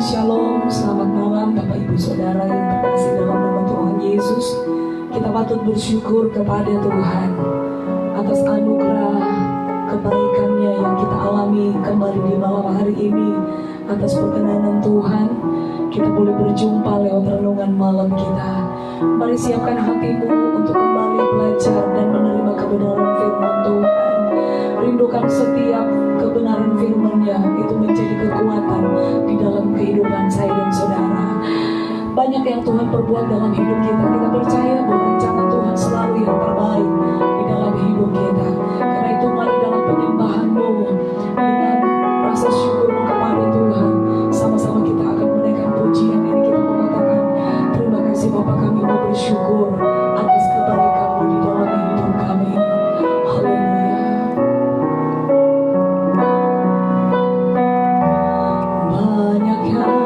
Shalom, selamat malam Bapak Ibu Saudara yang terkasih dalam nama Tuhan Yesus. Kita patut bersyukur kepada Tuhan atas anugerah kebaikannya yang kita alami kembali di malam hari ini. Atas perkenanan Tuhan, kita boleh berjumpa lewat renungan malam kita. Mari siapkan hatimu untuk kembali belajar dan menerima kebenaran firman Tuhan. Rindukan setiap kebenaran firman-Nya, itu menjadi kekuatan di dalam kehidupan saya dan saudara. Banyak yang Tuhan perbuat dalam hidup kita. Kita percaya bahwa rencana Tuhan selalu yang terbaik di dalam hidup kita. Karena itu mari dalam penyembahanmu dengan rasa syukurmu kepada Tuhan, sama-sama kita akan menaikkan pujian ini. Kita mengatakan terima kasih Bapa, kami mau bersyukur atas kebaikan-Mu di dalam hidup kami. Haleluya. Banyak yang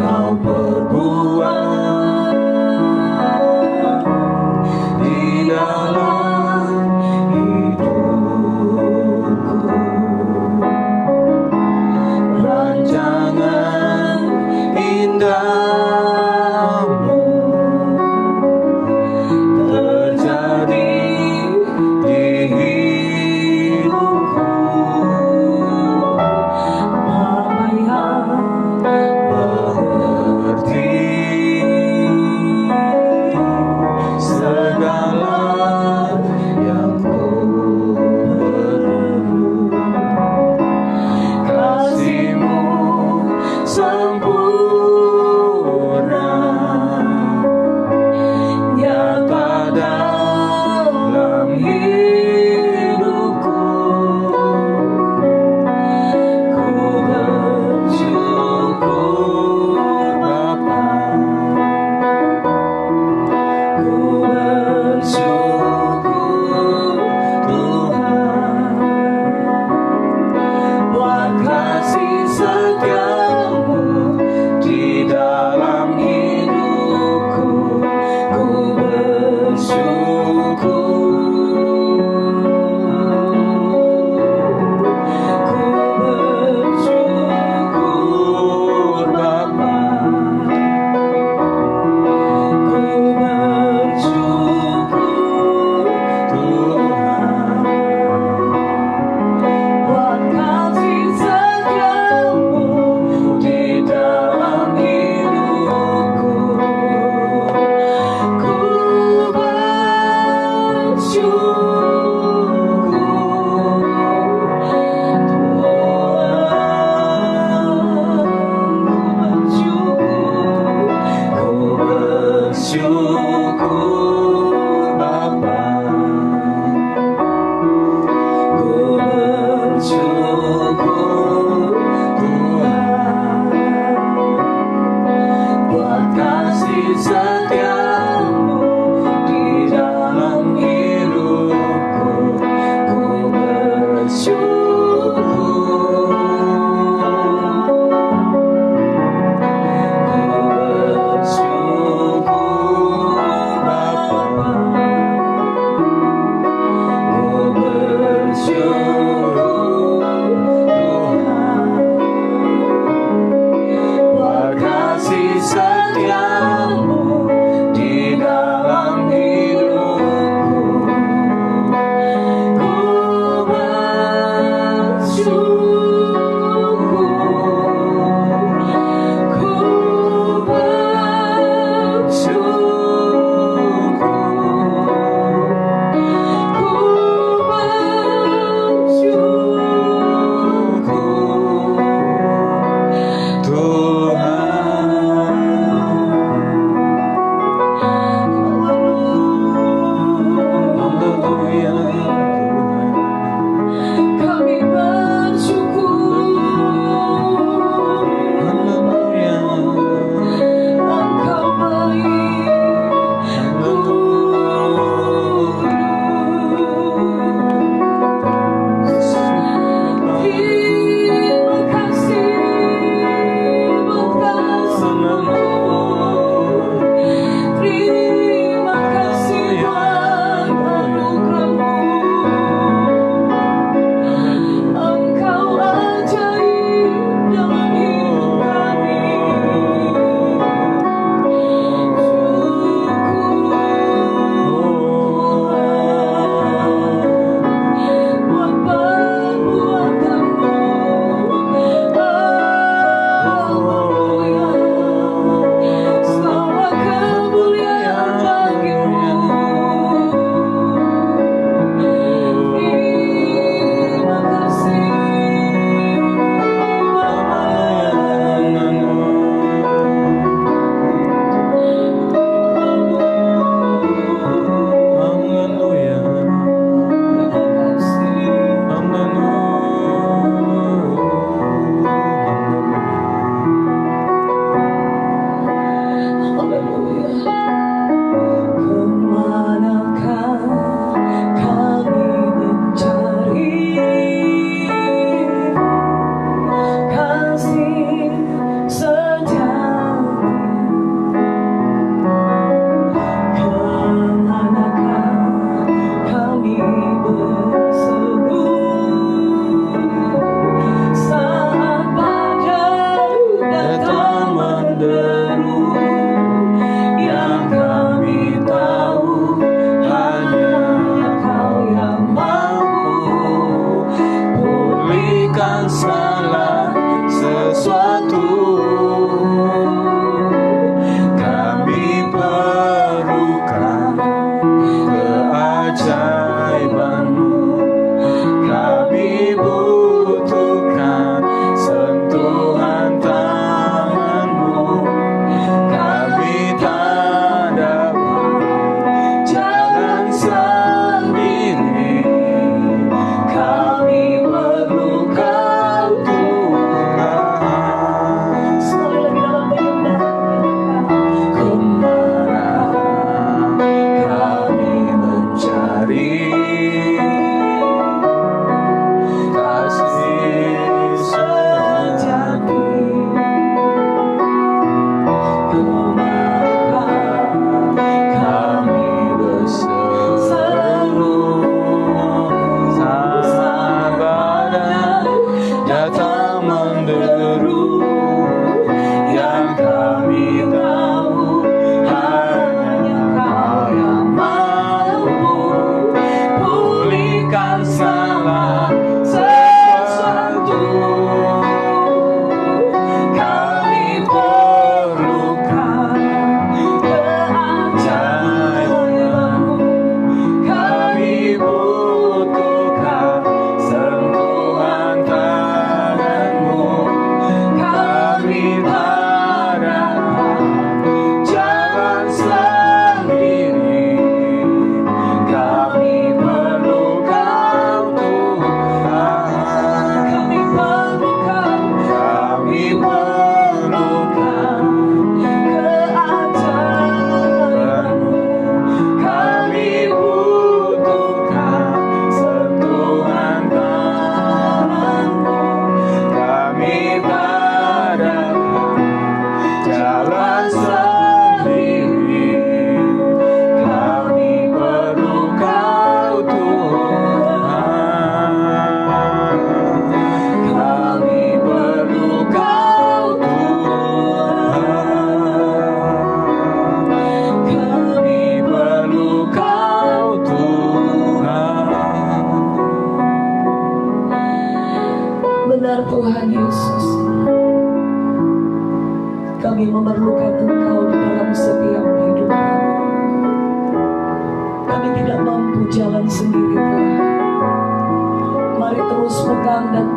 Kau perbuat di dalam hidupku. Rancangan indahmu terjadi di hidupku. Bapa yang mengerti segala yang ku perlu. Kasih-Mu sempurna nyata dalam hidupku. Ku bersyukur Bapa, ku bersyukur Tuhan, buat kasih setiamu di dalam hidupku. Ku bersyukur, ku bersyukur Bapa, ku bersyukur Tuhan, buat kasih setiamu di dalam hidupku. Ku bersyukur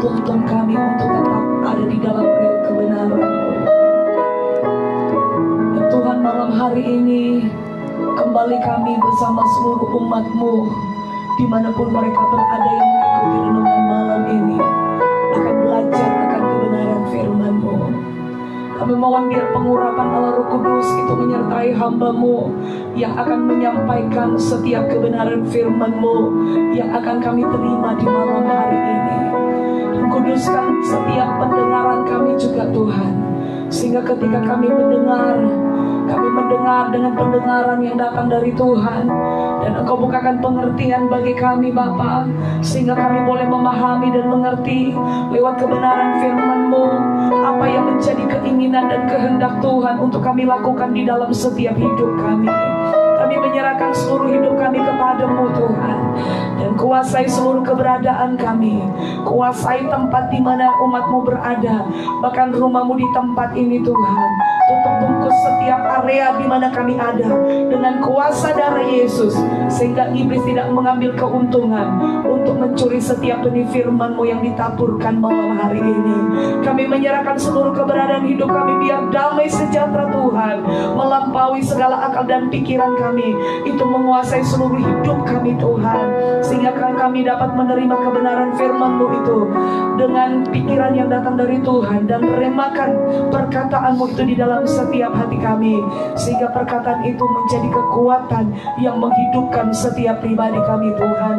tuntun kami untuk tetap ada di dalam rel kebenaran-Mu. Dan Tuhan, malam hari ini kembali kami bersama seluruh umat-Mu dimanapun mereka berada yang mengikuti renungan malam ini akan belajar akan kebenaran firman-Mu. Kami mohon biar pengurapan Allah Roh Kudus itu menyertai hamba-Mu yang akan menyampaikan setiap kebenaran firman-Mu yang akan kami terima di malam hari ini. Dan kuduskan setiap pendengaran kami juga Tuhan, sehingga ketika kami mendengar dengan pendengaran yang datang dari Tuhan, dan Engkau bukakan pengertian bagi kami Bapa, sehingga kami boleh memahami dan mengerti lewat kebenaran firman-Mu apa yang menjadi keinginan dan kehendak Tuhan untuk kami lakukan di dalam setiap hidup kami. Kami menyerahkan seluruh hidup kami kepada-Mu Tuhan, dan kuasai seluruh keberadaan kami, kuasai tempat di mana umat-Mu berada, bahkan rumah-Mu di tempat ini Tuhan. Tutup bungkus setiap area di mana kami ada dengan kuasa darah Yesus, sehingga iblis tidak mengambil keuntungan untuk mencuri setiap benih firman-Mu yang ditaburkan malam hari ini. Kami menyerahkan seluruh keberadaan hidup kami, biar damai sejahtera Tuhan melampaui segala akal dan pikiran kami, itu menguasai seluruh hidup kami Tuhan, sehingga kami dapat menerima kebenaran firman-Mu itu dengan pikiran yang datang dari Tuhan, dan meremakan perkataan-Mu itu di dalam setiap hati kami, sehingga perkataan itu menjadi kekuatan yang menghidupkan setiap pribadi kami Tuhan.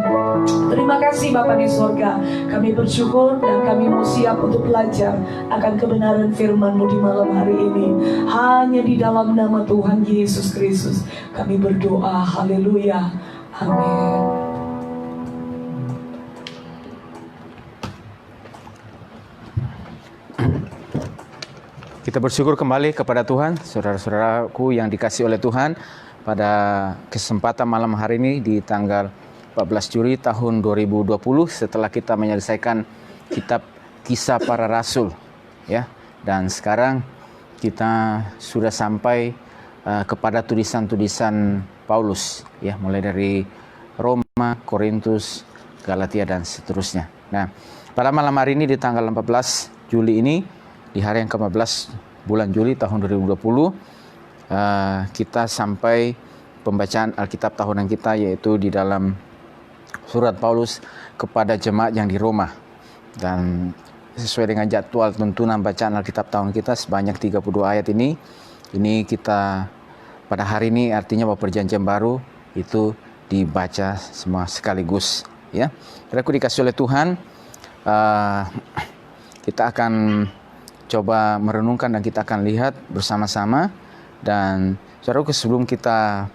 Terima kasih Bapa di sorga, kami bersyukur dan kami mau siap untuk belajar akan kebenaran firman-Mu di malam hari ini. Hanya di dalam nama Tuhan Yesus Kristus kami berdoa, haleluya, amin. Kita bersyukur kembali kepada Tuhan, saudara-saudaraku yang dikasihi oleh Tuhan, pada kesempatan malam hari ini di tanggal 14 Juli tahun 2020, setelah kita menyelesaikan kitab Kisah Para Rasul, ya. Dan sekarang kita sudah sampai kepada tulisan-tulisan Paulus, ya, mulai dari Roma, Korintus, Galatia dan seterusnya. Nah, pada malam hari ini di tanggal 14 Juli ini, di hari yang ke-15 bulan Juli tahun 2020, kita sampai pembacaan Alkitab tahunan kita, yaitu di dalam surat Paulus kepada jemaat yang di Roma. Dan sesuai dengan jadwal tuntunan bacaan Alkitab tahun kita sebanyak 32 ayat ini kita pada hari ini, artinya bahwa perjanjian baru itu dibaca semua sekaligus, ya. Saudaraku dikasihi oleh Tuhan, kita akan coba merenungkan dan kita akan lihat bersama-sama. Dan saudaraku, sebelum kita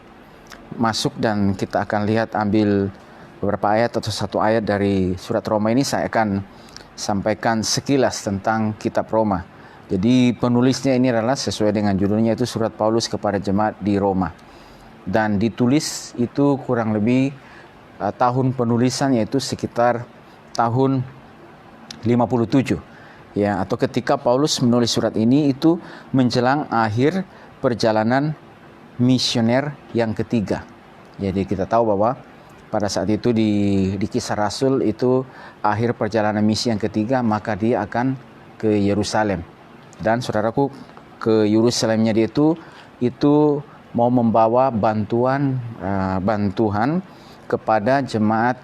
masuk dan kita akan lihat ambil beberapa ayat atau satu ayat dari surat Roma ini, saya akan sampaikan sekilas tentang kitab Roma. Jadi penulisnya ini adalah sesuai dengan judulnya, itu surat Paulus kepada jemaat di Roma, dan ditulis itu kurang lebih tahun penulisan yaitu sekitar tahun 57, ya, atau ketika Paulus menulis surat ini itu menjelang akhir perjalanan misioner yang ketiga. Jadi kita tahu bahwa pada saat itu di Kisah Rasul itu akhir perjalanan misi yang ketiga, maka dia akan ke Yerusalem. Dan saudaraku, ke Yerusalemnya dia itu mau membawa bantuan kepada jemaat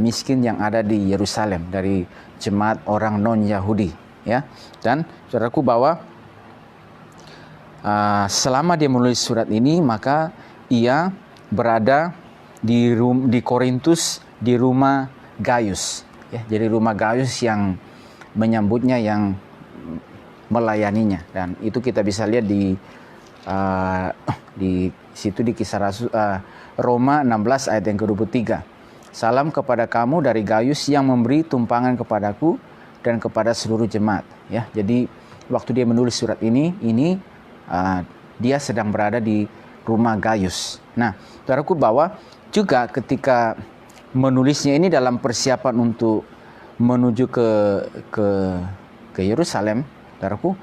miskin yang ada di Yerusalem, dari jemaat orang non-Yahudi. Ya, dan saudaraku, bahwa selama dia menulis surat ini, maka ia berada di Korintus, di rumah Gaius, ya. Jadi rumah Gaius yang menyambutnya, yang melayaninya, dan itu kita bisa lihat di situ di Kisah Rasul, Roma 16 ayat yang ke-23. Salam kepada kamu dari Gaius yang memberi tumpangan kepadaku dan kepada seluruh jemaat, ya. Jadi waktu dia menulis surat ini dia sedang berada di rumah Gaius. Nah, saudaraku, bahwa juga ketika menulisnya ini dalam persiapan untuk menuju ke Yerusalem, saudaraku,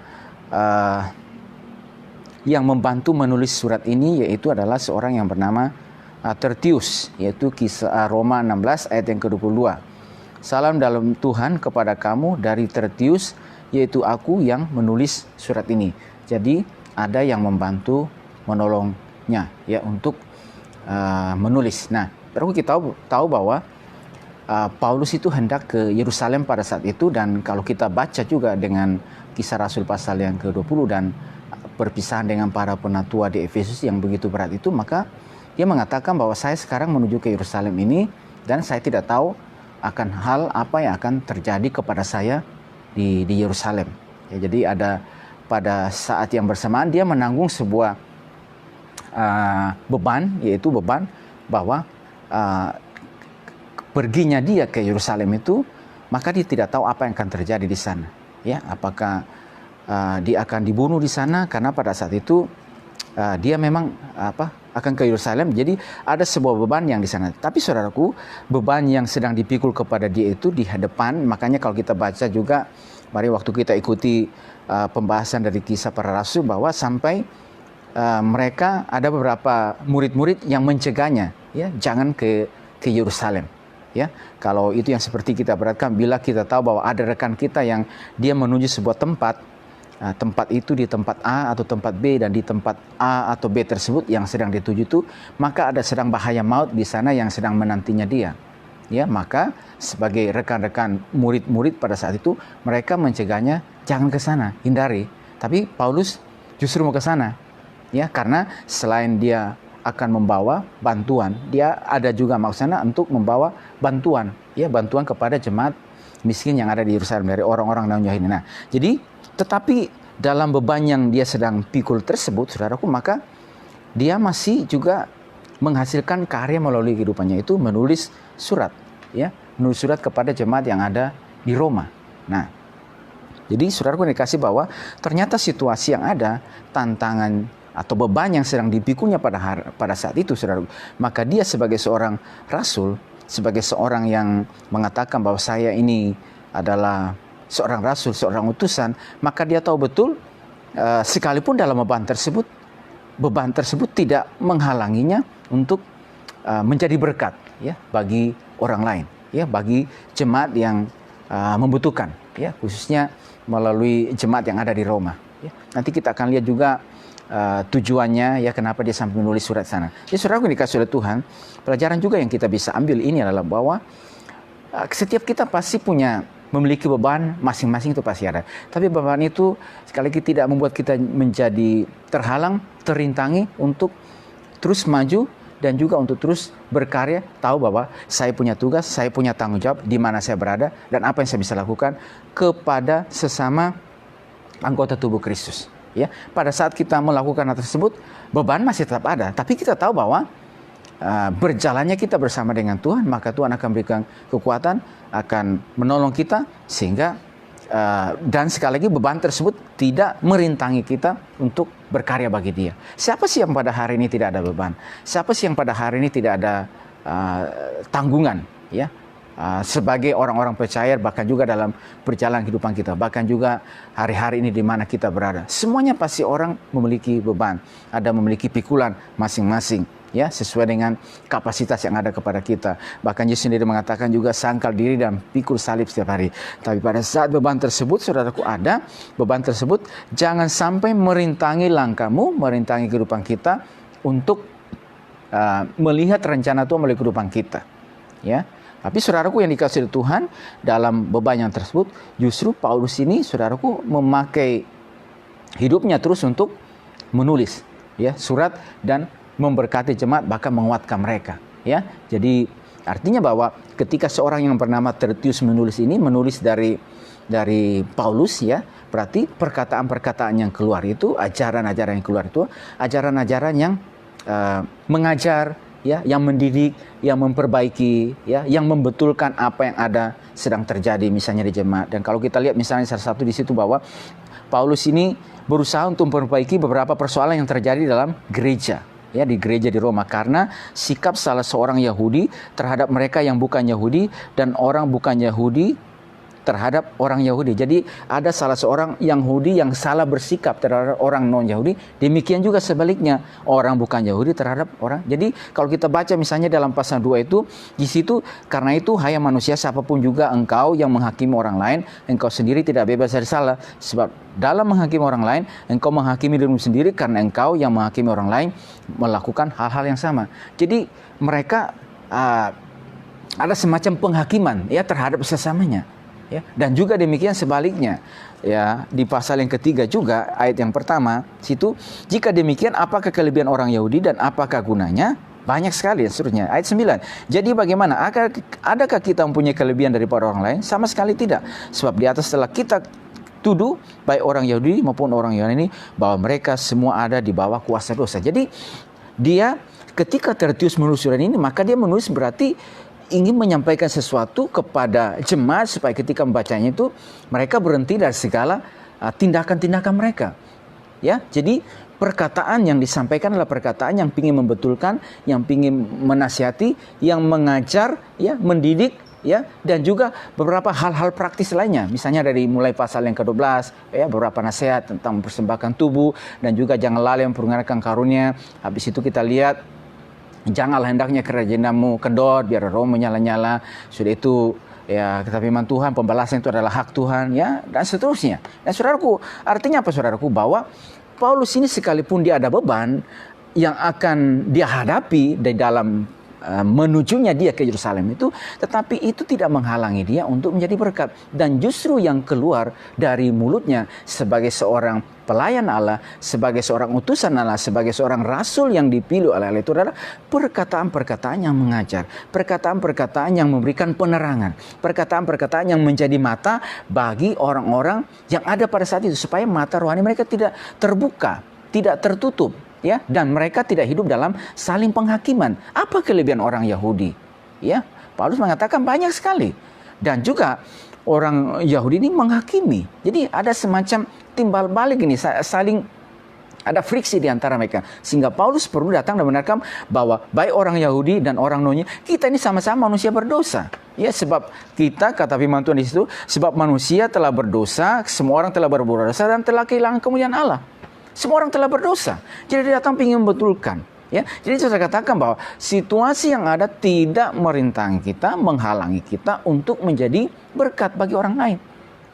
yang membantu menulis surat ini yaitu adalah seorang yang bernama Tertius, yaitu Kisah Roma 16 ayat yang ke-22. salam dalam Tuhan kepada kamu dari Tertius, yaitu aku yang menulis surat ini. Jadi ada yang membantu menolongnya ya untuk menulis. Nah, terus kita tahu bahwa Paulus itu hendak ke Yerusalem pada saat itu, dan kalau kita baca juga dengan Kisah Rasul pasal yang ke-20 dan perpisahan dengan para penatua di Efesus yang begitu berat itu, maka dia mengatakan bahwa saya sekarang menuju ke Yerusalem ini dan saya tidak tahu akan hal apa yang akan terjadi kepada saya di Yerusalem. Ya, jadi ada pada saat yang bersamaan dia menanggung sebuah beban, yaitu beban bahwa perginya dia ke Yerusalem itu, maka dia tidak tahu apa yang akan terjadi di sana. Ya, apakah dia akan dibunuh di sana, karena pada saat itu dia memang akan ke Yerusalem. Jadi ada sebuah beban yang di sana. Tapi saudaraku, beban yang sedang dipikul kepada dia itu di hadapan. Makanya kalau kita baca juga, mari waktu kita ikuti pembahasan dari Kisah Para Rasul, bahwa sampai mereka ada beberapa murid-murid yang mencegahnya, ya, jangan ke Yerusalem. Ya, kalau itu yang seperti kita beratkan, bila kita tahu bahwa ada rekan kita yang dia menuju sebuah tempat, tempat itu di tempat A atau tempat B, dan di tempat A atau B tersebut yang sedang dituju itu, maka ada sedang bahaya maut di sana yang sedang menantinya dia. Ya, maka sebagai rekan-rekan murid-murid pada saat itu, mereka mencegahnya jangan ke sana, hindari. Tapi Paulus justru mau ke sana. Ya, karena selain dia akan membawa bantuan, dia ada juga maksudnya untuk membawa bantuan, ya, bantuan kepada jemaat miskin yang ada di Yerusalem dari orang-orang non Yahudi. Nah, jadi tetapi dalam beban yang dia sedang pikul tersebut, saudaraku, maka dia masih juga menghasilkan karya melalui kehidupannya, itu menulis surat, ya, menulis surat kepada jemaat yang ada di Roma. Nah, jadi saudaraku dikasih bahwa ternyata situasi yang ada, tantangan atau beban yang sedang dipikulnya pada saat itu, saudara, maka dia sebagai seorang rasul, sebagai seorang yang mengatakan bahwa saya ini adalah seorang rasul, seorang utusan, maka dia tahu betul sekalipun dalam beban tersebut tidak menghalanginya untuk menjadi berkat, ya, bagi orang lain, ya, bagi jemaat yang membutuhkan, ya, khususnya melalui jemaat yang ada di Roma. Ya. Nanti kita akan lihat juga tujuannya, ya, kenapa dia sampai menulis surat sana. Jadi saudara dikasih oleh Tuhan, pelajaran juga yang kita bisa ambil ini adalah bahwa setiap kita pasti memiliki beban masing-masing, itu pasti ada. Tapi beban itu sekali lagi tidak membuat kita menjadi terhalang, terintangi untuk terus maju dan juga untuk terus berkarya, tahu bahwa saya punya tugas, saya punya tanggung jawab di mana saya berada dan apa yang saya bisa lakukan kepada sesama anggota tubuh Kristus. Ya, pada saat kita melakukan hal tersebut, beban masih tetap ada, tapi kita tahu bahwa berjalannya kita bersama dengan Tuhan, maka Tuhan akan berikan kekuatan, akan menolong kita, sehingga dan sekali lagi beban tersebut tidak merintangi kita untuk berkarya bagi Dia. Siapa sih yang pada hari ini tidak ada beban? Siapa sih yang pada hari ini tidak ada tanggungan? Ya. Sebagai orang-orang percaya, bahkan juga dalam perjalanan kehidupan kita, bahkan juga hari-hari ini di mana kita berada, semuanya pasti orang memiliki beban, ada memiliki pikulan masing-masing, ya, sesuai dengan kapasitas yang ada kepada kita. Bahkan Yesus sendiri mengatakan juga, sangkal diri dan pikul salib setiap hari. Tapi pada saat beban tersebut, saudaraku, ada beban tersebut, jangan sampai merintangi langkahmu, merintangi kehidupan kita untuk melihat rencana Tuhan melalui kehidupan kita, ya. Tapi saudaraku yang dikasihi Tuhan, dalam beban yang tersebut, justru Paulus ini, saudaraku, memakai hidupnya terus untuk menulis, ya, surat dan memberkati jemaat, bahkan menguatkan mereka, ya. Jadi artinya bahwa ketika seorang yang bernama Tertius menulis dari Paulus, ya, berarti perkataan-perkataan yang keluar itu, ajaran-ajaran yang keluar itu, ajaran-ajaran yang mengajar, ya, yang mendidik, yang memperbaiki, ya, yang membetulkan apa yang ada sedang terjadi misalnya di jemaat. Dan kalau kita lihat misalnya salah satu di situ bahwa Paulus ini berusaha untuk memperbaiki beberapa persoalan yang terjadi dalam gereja, ya, di gereja di Roma, karena sikap salah seorang Yahudi terhadap mereka yang bukan Yahudi dan orang bukan Yahudi terhadap orang Yahudi. Jadi ada salah seorang Yahudi yang salah bersikap terhadap orang non-Yahudi. Demikian juga sebaliknya, orang bukan Yahudi terhadap orang. Jadi kalau kita baca misalnya dalam pasal 2 itu, di situ, karena itu hai manusia, siapapun juga engkau yang menghakimi orang lain, engkau sendiri tidak bebas dari salah. Sebab dalam menghakimi orang lain, engkau menghakimi dirimu sendiri, karena engkau yang menghakimi orang lain melakukan hal-hal yang sama. Jadi mereka ada semacam penghakiman ya terhadap sesamanya. Ya, dan juga demikian sebaliknya ya, di pasal yang ketiga juga ayat yang pertama situ, jika demikian apakah kelebihan orang Yahudi dan apakah gunanya? Banyak sekali dan seterusnya. Ayat 9, jadi bagaimana, adakah kita mempunyai kelebihan daripada orang lain? Sama sekali tidak, sebab di atas telah kita tuduh baik orang Yahudi maupun orang Yunani bahwa mereka semua ada di bawah kuasa dosa. Jadi dia ketika Tertius menulis surat ini, maka dia menulis berarti ingin menyampaikan sesuatu kepada jemaat supaya ketika membacanya itu mereka berhenti dari segala tindakan-tindakan mereka. Ya, jadi perkataan yang disampaikan adalah perkataan yang ingin membetulkan, yang ingin menasihati, yang mengajar, ya, mendidik, ya, dan juga beberapa hal-hal praktis lainnya. Misalnya dari mulai pasal yang ke-12, ya, beberapa nasihat tentang mempersembahkan tubuh dan juga jangan lalai mempergunakan karunia. Habis itu kita lihat janganlah hendaknya kerajianmu kendor biar roh menyala-nyala. Sudah itu ya, kita firman Tuhan, pembalasan itu adalah hak Tuhan, ya, dan seterusnya. Dan saudaraku, artinya apa saudaraku? Bahwa Paulus ini sekalipun dia ada beban yang akan dia hadapi di dalam menujunya dia ke Yerusalem itu, tetapi itu tidak menghalangi dia untuk menjadi berkat. Dan justru yang keluar dari mulutnya sebagai seorang pelayan Allah, sebagai seorang utusan Allah, sebagai seorang rasul yang dipilih oleh Allah, itu adalah perkataan-perkataan yang mengajar, perkataan-perkataan yang memberikan penerangan, perkataan-perkataan yang menjadi mata bagi orang-orang yang ada pada saat itu, supaya mata rohani mereka tidak terbuka, tidak tertutup. Ya, dan mereka tidak hidup dalam saling penghakiman. Apa kelebihan orang Yahudi? Ya, Paulus mengatakan banyak sekali. Dan juga orang Yahudi ini menghakimi. Jadi ada semacam timbal balik ini, saling ada friksi di antara mereka. Sehingga Paulus perlu datang dan benarkan bahwa baik orang Yahudi dan orang non-Yahudi, kita ini sama-sama manusia berdosa. Ya, sebab kita, kata firman Tuhan di situ, sebab manusia telah berdosa, semua orang telah berbuat dosa dan telah kehilangan kemuliaan Allah. Semua orang telah berdosa. Jadi dia datang ingin membetulkan. Ya, jadi saya katakan bahwa situasi yang ada tidak merintangi kita, menghalangi kita untuk menjadi berkat bagi orang lain.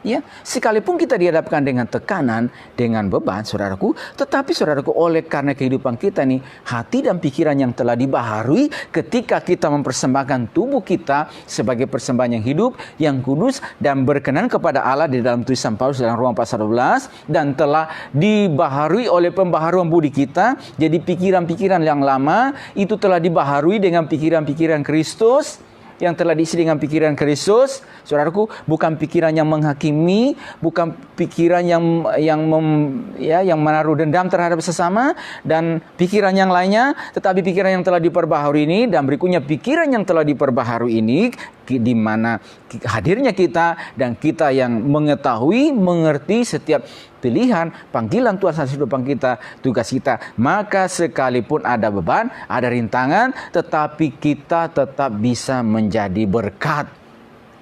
Ya, sekalipun kita dihadapkan dengan tekanan, dengan beban, saudaraku, tetapi saudaraku, oleh karena kehidupan kita nih, hati dan pikiran yang telah dibaharui ketika kita mempersembahkan tubuh kita sebagai persembahan yang hidup, yang kudus dan berkenan kepada Allah di dalam tulisan Paulus dalam Roma pasal 12, dan telah dibaharui oleh pembaharuan budi kita. Jadi pikiran-pikiran yang lama itu telah dibaharui dengan pikiran-pikiran Kristus, yang telah diisi dengan pikiran Kristus. Saudaraku, bukan pikiran yang menghakimi, bukan pikiran yang menaruh dendam terhadap sesama dan pikiran yang lainnya, tetapi pikiran yang telah diperbaharui ini, dan berikutnya pikiran yang telah diperbaharui ini, di mana hadirnya kita dan kita yang mengetahui, mengerti setiap pilihan, panggilan Tuhan atas kehidupan kita, tugas kita. Maka sekalipun ada beban, ada rintangan, tetapi kita tetap bisa menjadi berkat,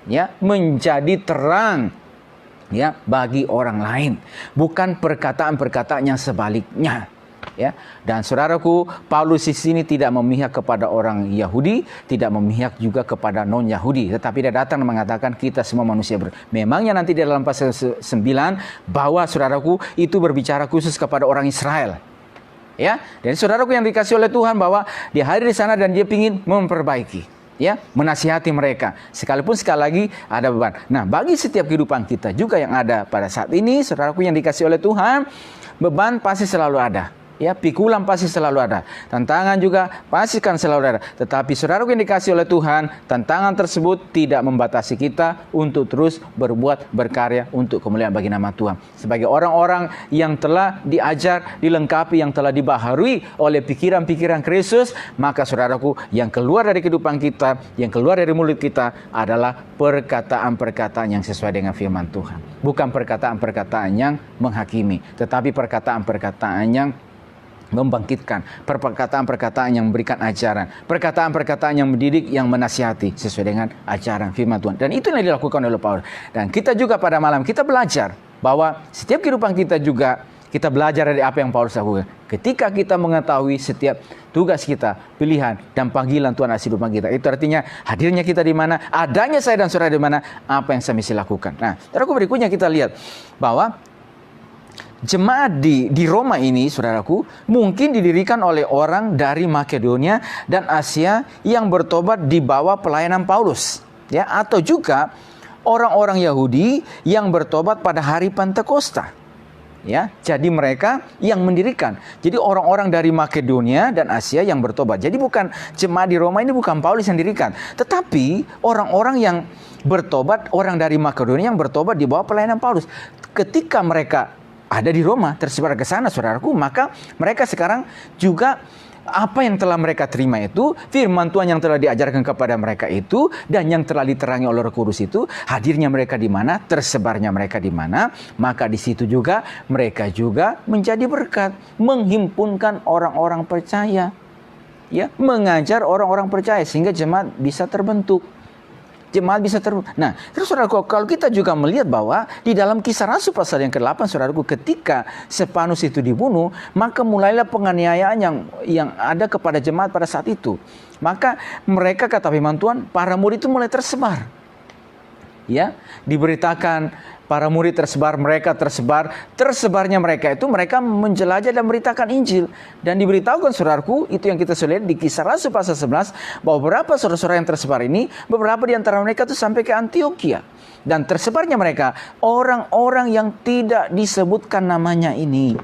ya, menjadi terang, ya, bagi orang lain. Bukan perkataan-perkataan yang sebaliknya. Ya, dan saudaraku, Paulus di sini tidak memihak kepada orang Yahudi, tidak memihak juga kepada non-Yahudi, tetapi dia datang dan mengatakan kita semua manusia memangnya nanti di dalam pasal 9 bahwa saudaraku itu berbicara khusus kepada orang Israel. Ya, dan saudaraku yang dikasih oleh Tuhan bahwa dia hadir di sana dan dia ingin memperbaiki, ya, menasihati mereka. Sekalipun sekali lagi ada beban. Nah, bagi setiap kehidupan kita juga yang ada pada saat ini, saudaraku yang dikasih oleh Tuhan, beban pasti selalu ada. Ya, pikulan pasti selalu ada. Tantangan juga pasti kan selalu ada. Tetapi saudaraku yang dikasih oleh Tuhan, tantangan tersebut tidak membatasi kita untuk terus berbuat, berkarya untuk kemuliaan bagi nama Tuhan. Sebagai orang-orang yang telah diajar, dilengkapi, yang telah dibaharui oleh pikiran-pikiran Kristus, maka saudaraku, yang keluar dari kehidupan kita, yang keluar dari mulut kita adalah perkataan-perkataan yang sesuai dengan firman Tuhan. Bukan perkataan-perkataan yang menghakimi, tetapi perkataan-perkataan yang membangkitkan perkataan-perkataan yang memberikan ajaran, perkataan-perkataan yang mendidik, yang menasihati sesuai dengan ajaran firman Tuhan. Dan itu yang dilakukan oleh Paulus. Dan kita juga pada malam kita belajar bahwa setiap kehidupan kita juga kita belajar dari apa yang Paulus lakukan. Ketika kita mengetahui setiap tugas kita, pilihan dan panggilan Tuhan atas kehidupan kita, itu artinya hadirnya kita di mana, adanya saya dan saudara di mana, apa yang saya mesti lakukan. Nah, saudaraku, berikutnya kita lihat bahwa jemaat di Roma ini, saudaraku, mungkin didirikan oleh orang dari Makedonia dan Asia yang bertobat di bawah pelayanan Paulus, ya, atau juga orang-orang Yahudi yang bertobat pada hari Pentakosta. Ya, jadi mereka yang mendirikan. Jadi orang-orang dari Makedonia dan Asia yang bertobat. Jadi bukan jemaat di Roma ini bukan Paulus yang dirikan, tetapi orang-orang yang bertobat, orang dari Makedonia yang bertobat di bawah pelayanan Paulus. Ketika mereka ada di Roma, tersebar ke sana, saudaraku, maka mereka sekarang juga apa yang telah mereka terima itu, firman Tuhan yang telah diajarkan kepada mereka itu, dan yang telah diterangi oleh Roh Kudus itu, hadirnya mereka di mana, tersebarnya mereka di mana, maka di situ juga mereka juga menjadi berkat, menghimpunkan orang-orang percaya, ya, mengajar orang-orang percaya sehingga jemaat bisa terbentuk. Nah, terus saudaraku, kalau kita juga melihat bahwa di dalam Kisah Rasul pasal yang ke-8, saudaraku, ketika Stefanus itu dibunuh, maka mulailah penganiayaan yang ada kepada jemaat pada saat itu. Maka mereka, kata firman Tuhan, para murid itu mulai tersebar. Ya, diberitakan para murid tersebarnya mereka itu, mereka menjelajah dan memberitakan Injil. Dan diberitahukan, saudaraku, itu yang kita sudah lihat di Kisah Rasul pasal 11, bahwa beberapa saudara-saudara yang tersebar ini, beberapa di antara mereka itu sampai ke Antioquia. Dan tersebarnya mereka, orang-orang yang tidak disebutkan namanya ini.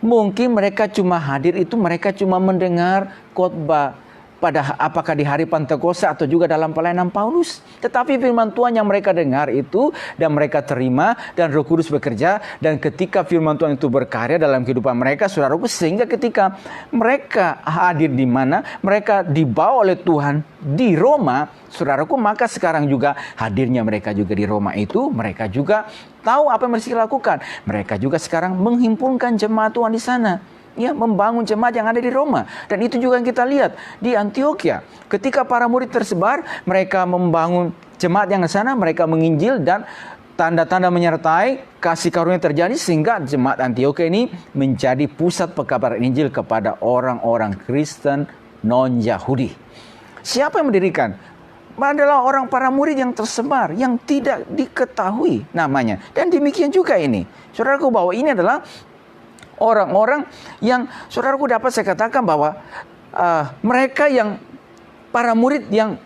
Mungkin mereka cuma hadir itu, mereka cuma mendengar khotbah pada apakah di hari Pentakosta atau juga dalam pelayanan Paulus. Tetapi firman Tuhan yang mereka dengar itu dan mereka terima, dan Roh Kudus bekerja, dan ketika firman Tuhan itu berkarya dalam kehidupan mereka, saudaraku, sehingga ketika mereka hadir di mana, mereka dibawa oleh Tuhan di Roma, saudaraku, maka sekarang juga hadirnya mereka juga di Roma itu, mereka juga tahu apa yang mesti dilakukan. Mereka juga sekarang menghimpunkan jemaat Tuhan di sana. Ya, membangun jemaat yang ada di Roma. Dan itu juga yang kita lihat di Antioquia. Ketika para murid tersebar, mereka membangun jemaat yang di sana, mereka menginjil, dan tanda-tanda menyertai kasih karunia terjadi sehingga jemaat Antioquia ini menjadi pusat pekabaran Injil kepada orang-orang Kristen non-Yahudi. Siapa yang mendirikan? Adalah orang para murid yang tersebar, yang tidak diketahui namanya. Dan demikian juga ini. Saudaraku, bahwa ini adalah orang-orang yang, saudaraku, dapat saya katakan bahwa mereka yang para murid yang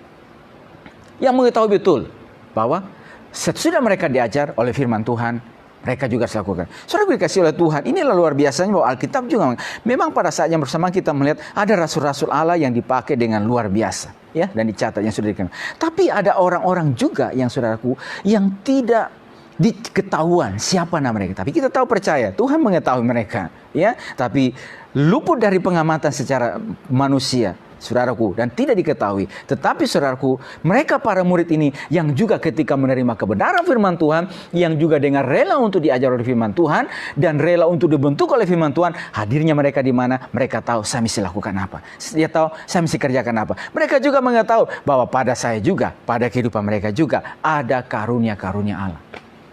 mengetahui betul bahwa sesudah mereka diajar oleh firman Tuhan, mereka juga harus lakukan. Saudaraku dikasih oleh Tuhan, inilah luar biasanya bahwa Alkitab juga memang pada saat yang bersamaan kita melihat ada rasul-rasul Allah yang dipakai dengan luar biasa, ya, dan dicatat yang sudah dikenal. Tapi ada orang-orang juga yang, saudaraku, yang tidak diketahuan siapa nama mereka. Tapi kita tahu, percaya Tuhan mengetahui mereka, ya. Tapi luput dari pengamatan secara manusia, saudaraku, dan tidak diketahui. Tetapi saudaraku, mereka para murid ini yang juga ketika menerima kebenaran firman Tuhan, yang juga dengan rela untuk diajar oleh firman Tuhan dan rela untuk dibentuk oleh firman Tuhan, hadirnya mereka di mana, mereka tahu saya mesti lakukan apa. Dia tahu saya mesti kerjakan apa. Mereka juga mengetahui bahwa pada saya juga, pada kehidupan mereka juga ada karunia-karunia Allah.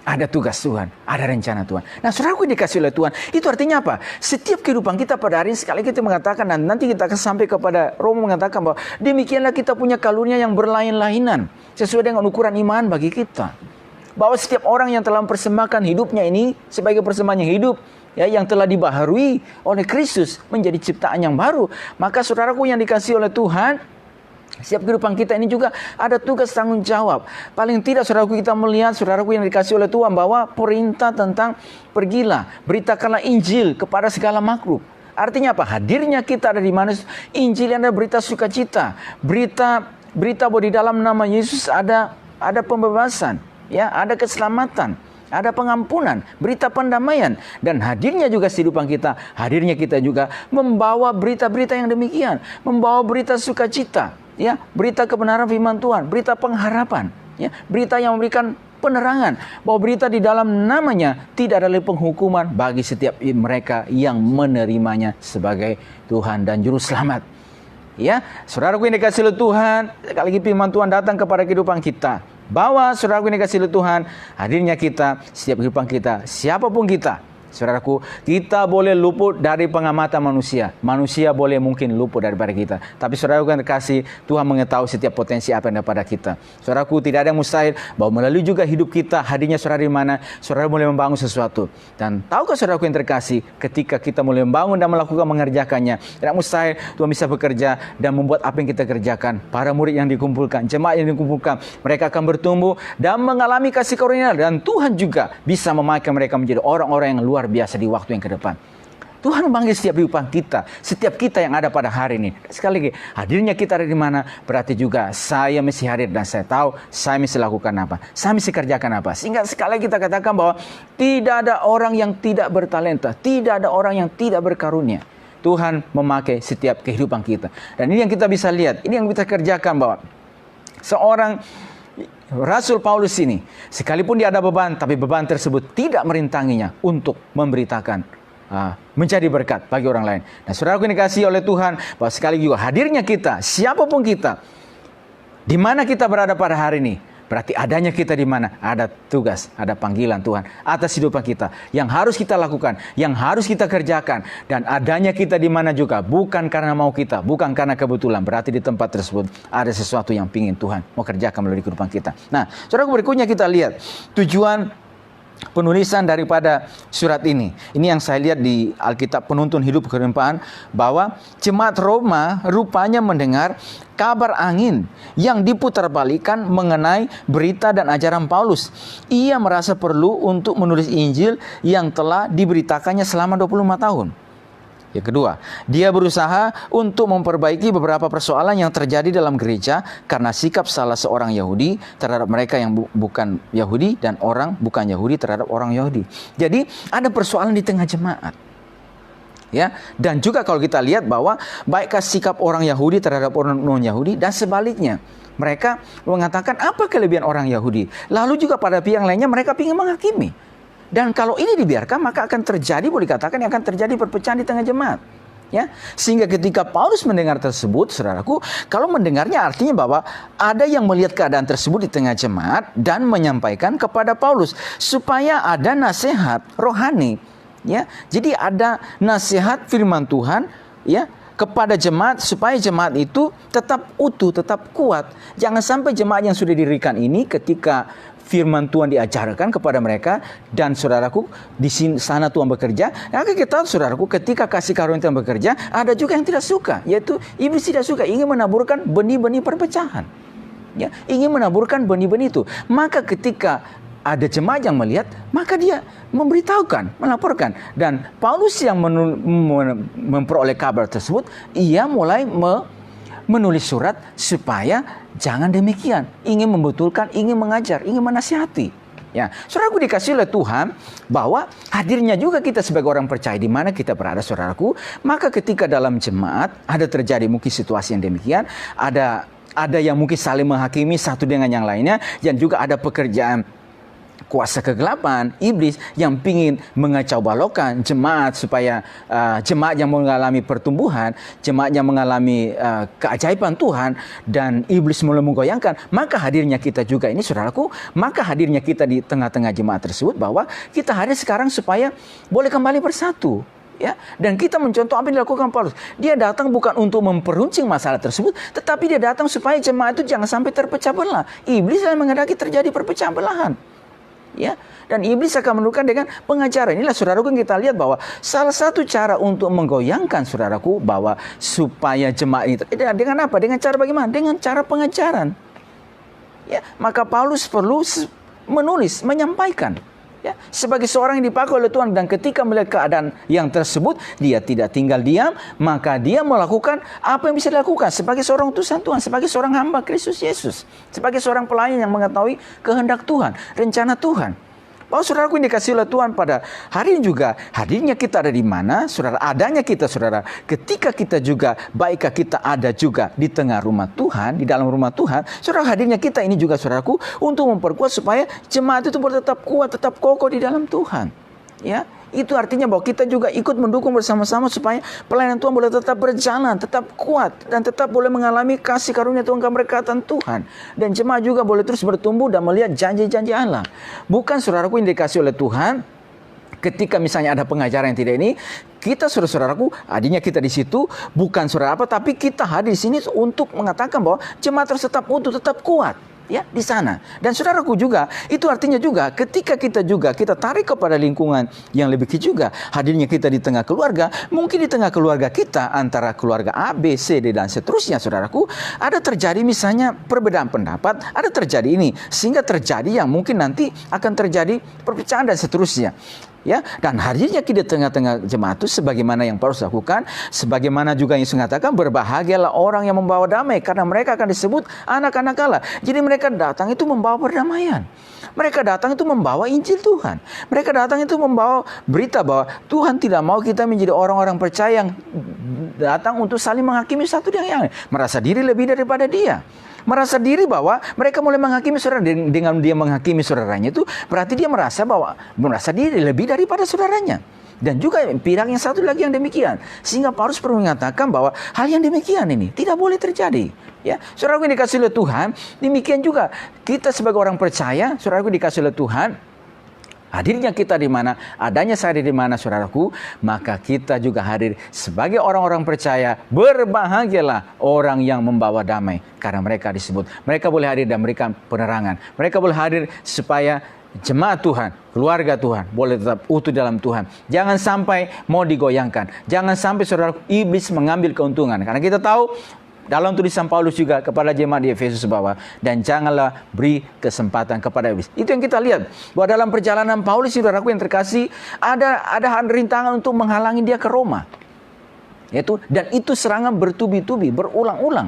Ada tugas Tuhan, ada rencana Tuhan. Nah, saudaraku dikasih oleh Tuhan, itu artinya apa? Setiap kehidupan kita pada hari ini, sekali kita mengatakan, dan nanti kita akan sampai kepada Roma mengatakan bahwa demikianlah kita punya karunia yang berlain-lainan, sesuai dengan ukuran iman bagi kita. Bahwa setiap orang yang telah mempersembahkan hidupnya ini sebagai persembahan yang hidup, ya, yang telah dibaharui oleh Kristus menjadi ciptaan yang baru. Maka saudaraku yang dikasih oleh Tuhan, setiap kehidupan kita ini juga ada tugas tanggung jawab. Paling tidak, saudaraku, kita melihat, saudaraku yang dikasih oleh Tuhan, bahwa perintah tentang pergilah, beritakanlah Injil kepada segala makhluk. Artinya apa? Hadirnya kita ada di mana Injil yang ada berita sukacita, berita bahwa di dalam nama Yesus ada pembebasan, ya, ada keselamatan, ada pengampunan, berita pendamaian. Dan hadirnya juga kehidupan kita, hadirnya kita juga membawa berita-berita yang demikian, membawa berita sukacita, ya, berita kebenaran firman Tuhan, berita pengharapan, ya, berita yang memberikan penerangan bahwa berita di dalam namanya tidak ada lagi penghukuman bagi setiap mereka yang menerimanya sebagai Tuhan dan Juru Selamat. Ya, saudaraku yang dikasihi oleh Tuhan, sekali lagi firman Tuhan datang kepada kehidupan kita. Bahwa saudaraku yang dikasihi oleh Tuhan, hadirnya kita, setiap kehidupan kita, siapapun kita, saudaraku, kita boleh luput dari pengamatan manusia. Manusia boleh mungkin luput daripada kita. Tapi saudaraku yang terkasih, Tuhan mengetahui setiap potensi apa yang ada pada kita. Saudaraku, tidak ada yang mustahil bahwa melalui juga hidup kita, hadirnya saudara di mana, saudara boleh membangun sesuatu. Dan tahukah saudaraku yang terkasih, ketika kita mulai membangun dan melakukan mengerjakannya, tidak mustahil Tuhan bisa bekerja dan membuat apa yang kita kerjakan. Para murid yang dikumpulkan, jemaat yang dikumpulkan, mereka akan bertumbuh dan mengalami kasih karunia. Dan Tuhan juga bisa memakai mereka menjadi orang-orang yang luar biasa di waktu yang ke depan. Tuhan memanggil setiap kehidupan kita, setiap kita yang ada pada hari ini. Sekali lagi, hadirnya kita ada di mana, berarti juga saya mesti hadir dan saya tahu saya mesti lakukan apa, saya mesti kerjakan apa. Sehingga sekali lagi kita katakan bahwa tidak ada orang yang tidak bertalenta, tidak ada orang yang tidak berkarunia. Tuhan memakai setiap kehidupan kita. Dan ini yang kita bisa lihat, ini yang kita kerjakan, bahwa seorang Rasul Paulus ini, sekalipun dia ada beban, tapi beban tersebut tidak merintanginya untuk memberitakan, menjadi berkat bagi orang lain. Nah, saudaraku yang dikasihi oleh Tuhan, bahwa sekali juga hadirnya kita, siapapun kita, di mana kita berada pada hari ini, berarti adanya kita di mana, ada tugas, ada panggilan Tuhan atas hidupan kita yang harus kita lakukan, yang harus kita kerjakan. Dan adanya kita di mana juga bukan karena mau kita, bukan karena kebetulan. Berarti di tempat tersebut ada sesuatu yang ingin Tuhan mau kerjakan melalui kehidupan kita. Nah, saudara, berikutnya kita lihat tujuan penulisan daripada surat ini. Ini yang saya lihat di Alkitab Penuntun Hidup Kehidupan, bahwa jemaat Roma rupanya mendengar kabar angin yang diputarbalikkan mengenai berita dan ajaran Paulus. Ia merasa perlu untuk menulis Injil yang telah diberitakannya selama 25 tahun. Yang kedua, dia berusaha untuk memperbaiki beberapa persoalan yang terjadi dalam gereja karena sikap salah seorang Yahudi terhadap mereka yang bukan Yahudi dan orang bukan Yahudi terhadap orang Yahudi. Jadi ada persoalan di tengah jemaat. Ya, dan juga kalau kita lihat bahwa baikkah sikap orang Yahudi terhadap orang non-Yahudi dan sebaliknya. Mereka mengatakan apa kelebihan orang Yahudi. Lalu juga pada pihak lainnya mereka ingin menghakimi. Dan kalau ini dibiarkan, maka akan terjadi, boleh dikatakan, yang akan terjadi perpecahan di tengah jemaat. Ya, sehingga ketika Paulus mendengar tersebut, saudaraku, kalau mendengarnya artinya bahwa ada yang melihat keadaan tersebut di tengah jemaat dan menyampaikan kepada Paulus supaya ada nasihat rohani. Ya, jadi ada nasihat firman Tuhan, ya, kepada jemaat supaya jemaat itu tetap utuh, tetap kuat. Jangan sampai jemaat yang sudah didirikan ini ketika firman Tuhan diajarkan kepada mereka dan saudaraku di sana Tuhan bekerja. Nah, kita tahu saudaraku, ketika kasih karunia Tuhan bekerja, ada juga yang tidak suka, yaitu iblis tidak suka, ingin menaburkan benih-benih perpecahan. Ya, ingin menaburkan benih-benih itu. Maka ketika ada jemaat yang melihat, maka dia memberitahukan, melaporkan. Dan Paulus yang memperoleh kabar tersebut, ia mulai menulis surat supaya jangan demikian. Ingin membetulkan, ingin mengajar, ingin menasihati. Ya, saudaraku dikasih oleh Tuhan bahwa hadirnya juga kita sebagai orang percaya di mana kita berada, saudaraku. Maka ketika dalam jemaat ada terjadi mungkin situasi yang demikian, ada yang mungkin saling menghakimi satu dengan yang lainnya, dan juga ada pekerjaan kuasa kegelapan, iblis yang ingin mengacau balokkan jemaat supaya jemaat yang mengalami pertumbuhan, jemaat yang mengalami keajaiban Tuhan, dan iblis mulai menggoyangkan. Maka hadirnya kita juga ini, saudaraku, maka hadirnya kita di tengah-tengah jemaat tersebut, bahwa kita hadir sekarang supaya boleh kembali bersatu. Ya, dan kita mencontoh apa yang dilakukan Paulus. Dia datang bukan untuk memperuncing masalah tersebut, tetapi dia datang supaya jemaat itu jangan sampai terpecah belah. Iblis yang menghendaki terjadi perpecahan belahan. Ya, dan iblis akan menentukan dengan pengajaran. Inilah saudaraku yang kita lihat bahwa salah satu cara untuk menggoyangkan saudaraku bahwa supaya jemaat ini dengan apa? Dengan cara bagaimana? Dengan cara pengajaran. Ya, maka Paulus perlu menulis, menyampaikan. Ya, sebagai seorang yang dipakai oleh Tuhan, dan ketika melihat keadaan yang tersebut, dia tidak tinggal diam, maka dia melakukan apa yang bisa dilakukan sebagai seorang utusan Tuhan, sebagai seorang hamba Kristus Yesus, sebagai seorang pelayan yang mengetahui kehendak Tuhan, rencana Tuhan. Bahwa saudaraku yang dikasihi oleh Tuhan pada hari ini juga, hadirnya kita ada di mana, saudara, adanya kita, saudara, ketika kita juga, baikkah kita ada juga di tengah rumah Tuhan, di dalam rumah Tuhan, saudara, hadirnya kita ini juga, saudaraku, untuk memperkuat supaya jemaat itu boleh tetap kuat, tetap kokoh di dalam Tuhan. Ya, itu artinya bahwa kita juga ikut mendukung bersama-sama supaya pelayanan Tuhan boleh tetap berjalan, tetap kuat, dan tetap boleh mengalami kasih karunia Tuhan, keberkatan Tuhan. Dan jemaat juga boleh terus bertumbuh dan melihat janji-janji Allah. Bukan, saudaraku, yang dikasih oleh Tuhan, ketika misalnya ada pengajaran yang tidak ini, kita, saudara-saudaraku, adanya kita di situ bukan saudara apa, tapi kita hadir di sini untuk mengatakan bahwa jemaat harus tetap utuh, tetap kuat. Ya, di sana. Dan saudaraku juga, itu artinya juga ketika kita tarik kepada lingkungan yang lebih kecil juga, hadirnya kita di tengah keluarga, mungkin di tengah keluarga kita, antara keluarga A, B, C, D, dan seterusnya, saudaraku, ada terjadi misalnya perbedaan pendapat, ada terjadi ini, sehingga terjadi yang mungkin nanti akan terjadi perpecahan dan seterusnya. Ya, dan hadirnya kita di tengah-tengah jemaat itu sebagaimana yang Paulus lakukan, sebagaimana juga yang mengatakan, berbahagialah orang yang membawa damai, karena mereka akan disebut anak-anak Allah. Jadi mereka datang itu membawa perdamaian. Mereka datang itu membawa Injil Tuhan. Mereka datang itu membawa berita bahwa Tuhan tidak mau kita menjadi orang-orang percaya yang datang untuk saling menghakimi satu dengan yang lain, merasa diri lebih daripada dia. Merasa diri bahwa mereka mulai menghakimi saudara, dengan dia menghakimi saudaranya itu berarti dia merasa diri lebih daripada saudaranya. Dan juga pihak yang satu lagi yang demikian. Sehingga Paulus perlu mengatakan bahwa hal yang demikian ini tidak boleh terjadi. Ya, saudaraku yang dikasihi oleh Tuhan, demikian juga kita sebagai orang percaya, saudaraku dikasihi oleh Tuhan, hadirnya kita di mana, adanya saya di mana, saudaraku, maka kita juga hadir sebagai orang-orang percaya. Berbahagialah orang yang membawa damai, karena mereka disebut. Mereka boleh hadir dan memberikan penerangan. Mereka boleh hadir supaya jemaat Tuhan, keluarga Tuhan boleh tetap utuh dalam Tuhan. Jangan sampai mau digoyangkan. Jangan sampai, saudaraku, iblis mengambil keuntungan. Karena kita tahu dalam tulisan Paulus juga kepada jemaat di Efesus bahwa, dan janganlah beri kesempatan kepada iblis. Itu yang kita lihat, bahwa dalam perjalanan Paulus, saudaraku yang terkasih, ada rintangan untuk menghalangi dia ke Roma. Dan itu serangan bertubi-tubi, berulang-ulang,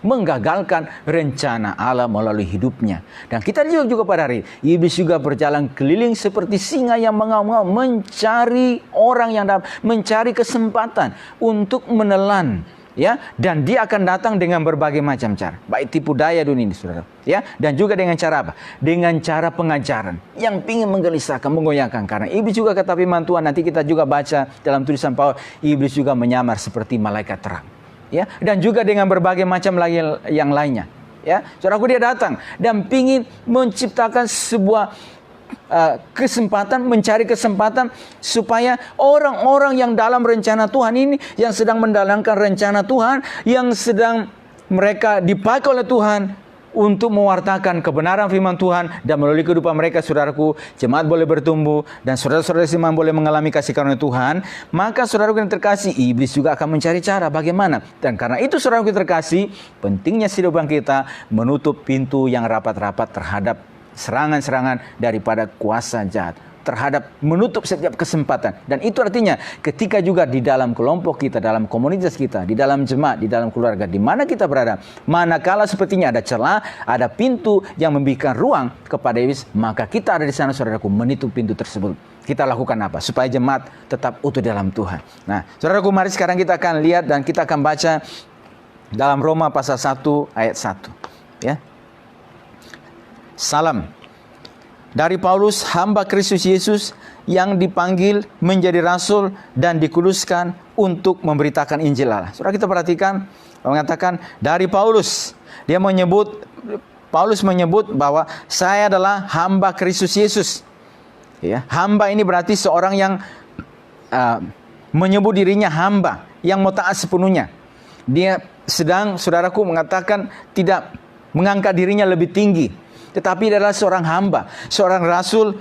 menggagalkan rencana Allah melalui hidupnya. Dan kita juga pada hari iblis juga berjalan keliling seperti singa yang mengaum-ngaum, mencari orang yang dapat, mencari kesempatan untuk menelan. Ya, dan dia akan datang dengan berbagai macam cara, baik tipu daya dunia ini, saudara. Ya, dan juga dengan cara apa? Dengan cara pengajaran yang ingin menggelisahkan, menggoyahkan. Karena iblis juga, kata firman Tuhan, nanti kita juga baca dalam tulisan Paulus, iblis juga menyamar seperti malaikat terang. Ya, dan juga dengan berbagai macam lagi yang lainnya. Ya, saudaraku, dia datang dan ingin menciptakan sebuah kesempatan, mencari kesempatan supaya orang-orang yang dalam rencana Tuhan ini, yang sedang mendalamkan rencana Tuhan, yang sedang mereka dipakai oleh Tuhan untuk mewartakan kebenaran firman Tuhan, dan melalui kehidupan mereka, saudaraku, jemaat boleh bertumbuh dan saudara-saudara seiman boleh mengalami kasih karunia Tuhan. Maka saudaraku yang terkasih, iblis juga akan mencari cara bagaimana. Dan karena itu, saudaraku yang terkasih, pentingnya kehidupan kita menutup pintu yang rapat-rapat terhadap serangan-serangan daripada kuasa jahat, terhadap menutup setiap kesempatan. Dan itu artinya ketika juga di dalam kelompok kita, dalam komunitas kita, di dalam jemaat, di dalam keluarga, di mana kita berada, manakala sepertinya ada celah, ada pintu yang memberikan ruang kepada iblis, maka kita ada di sana, saudaraku, menutup pintu tersebut. Kita lakukan apa? Supaya jemaat tetap utuh dalam Tuhan. Nah, saudaraku, mari sekarang kita akan lihat dan kita akan baca dalam Roma pasal 1 ayat 1. Ya. Salam dari Paulus, hamba Kristus Yesus yang dipanggil menjadi rasul dan dikuduskan untuk memberitakan Injil Allah. Saudara, kita perhatikan, mengatakan dari Paulus. Paulus menyebut bahwa saya adalah hamba Kristus Yesus. Ya, hamba ini berarti seorang yang menyebut dirinya hamba, yang mau taat sepenuhnya. Dia sedang, saudaraku, mengatakan tidak mengangkat dirinya lebih tinggi, tetapi adalah seorang hamba, seorang rasul,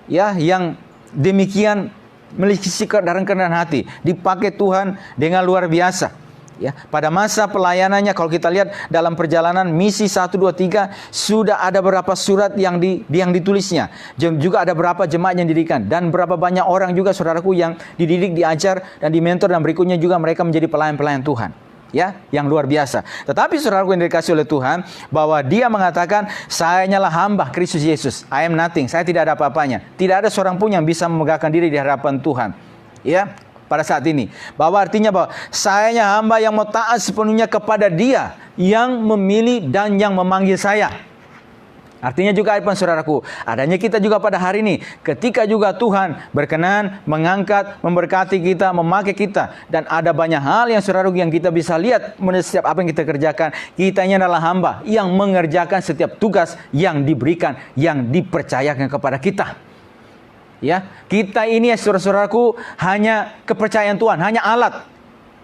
ya, yang demikian memiliki sikap dan kerendahan hati, dipakai Tuhan dengan luar biasa. Ya, pada masa pelayanannya, kalau kita lihat dalam perjalanan misi 1, 2, 3, sudah ada berapa surat yang ditulisnya, juga ada berapa jemaat yang didirikan, dan berapa banyak orang juga, saudaraku, yang dididik, diajar, dan dimentor, dan berikutnya juga mereka menjadi pelayan-pelayan Tuhan. ya, yang luar biasa. Tetapi saudaraku yang dikasihi oleh Tuhan, bahwa dia mengatakan, saya hanyalah hamba Kristus Yesus. I am nothing, saya tidak ada apa-apanya. Tidak ada seorang pun yang bisa memegahkan diri di hadapan Tuhan. Ya, pada saat ini. Bahwa artinya bahwa saya hanya hamba yang mau taat sepenuhnya kepada Dia yang memilih dan yang memanggil saya. Artinya juga saudaraku, adanya kita juga pada hari ini, ketika juga Tuhan berkenan mengangkat, memberkati kita, memakai kita, dan ada banyak hal yang saudaraku yang kita bisa lihat setiap apa yang kita kerjakan. Kita ini adalah hamba yang mengerjakan setiap tugas yang diberikan, yang dipercayakan kepada kita. Ya, kita ini saudara-saudaraku hanya kepercayaan Tuhan, hanya alat.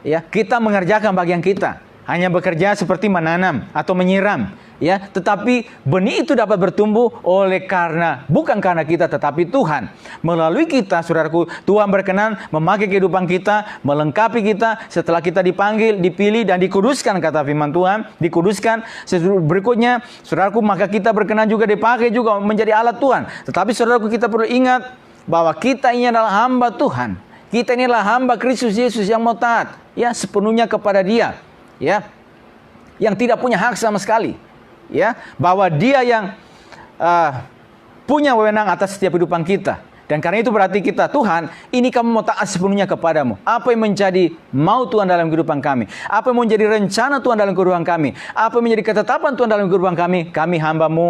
Ya, kita mengerjakan bagian kita, hanya bekerja seperti menanam atau menyiram. Ya, tetapi benih itu dapat bertumbuh bukan karena kita, tetapi Tuhan. Melalui kita, saudaraku, Tuhan berkenan memakai kehidupan kita, melengkapi kita setelah kita dipanggil, dipilih, dan dikuduskan, kata firman Tuhan. Dikuduskan, berikutnya, saudaraku, maka kita berkenan juga dipakai juga menjadi alat Tuhan. Tetapi saudaraku, kita perlu ingat bahwa kita ini adalah hamba Tuhan. Kita ini adalah hamba Kristus Yesus yang mau taat, ya, sepenuhnya kepada Dia, ya, yang tidak punya hak sama sekali. Ya, bahwa Dia yang punya wewenang atas setiap kehidupan kita. Dan karena itu berarti kita, Tuhan, ini kami mau taat sepenuhnya kepadamu. Apa yang menjadi mau Tuhan dalam kehidupan kami, apa yang menjadi rencana Tuhan dalam kehidupan kami, apa yang menjadi ketetapan Tuhan dalam kehidupan kami hamba-Mu,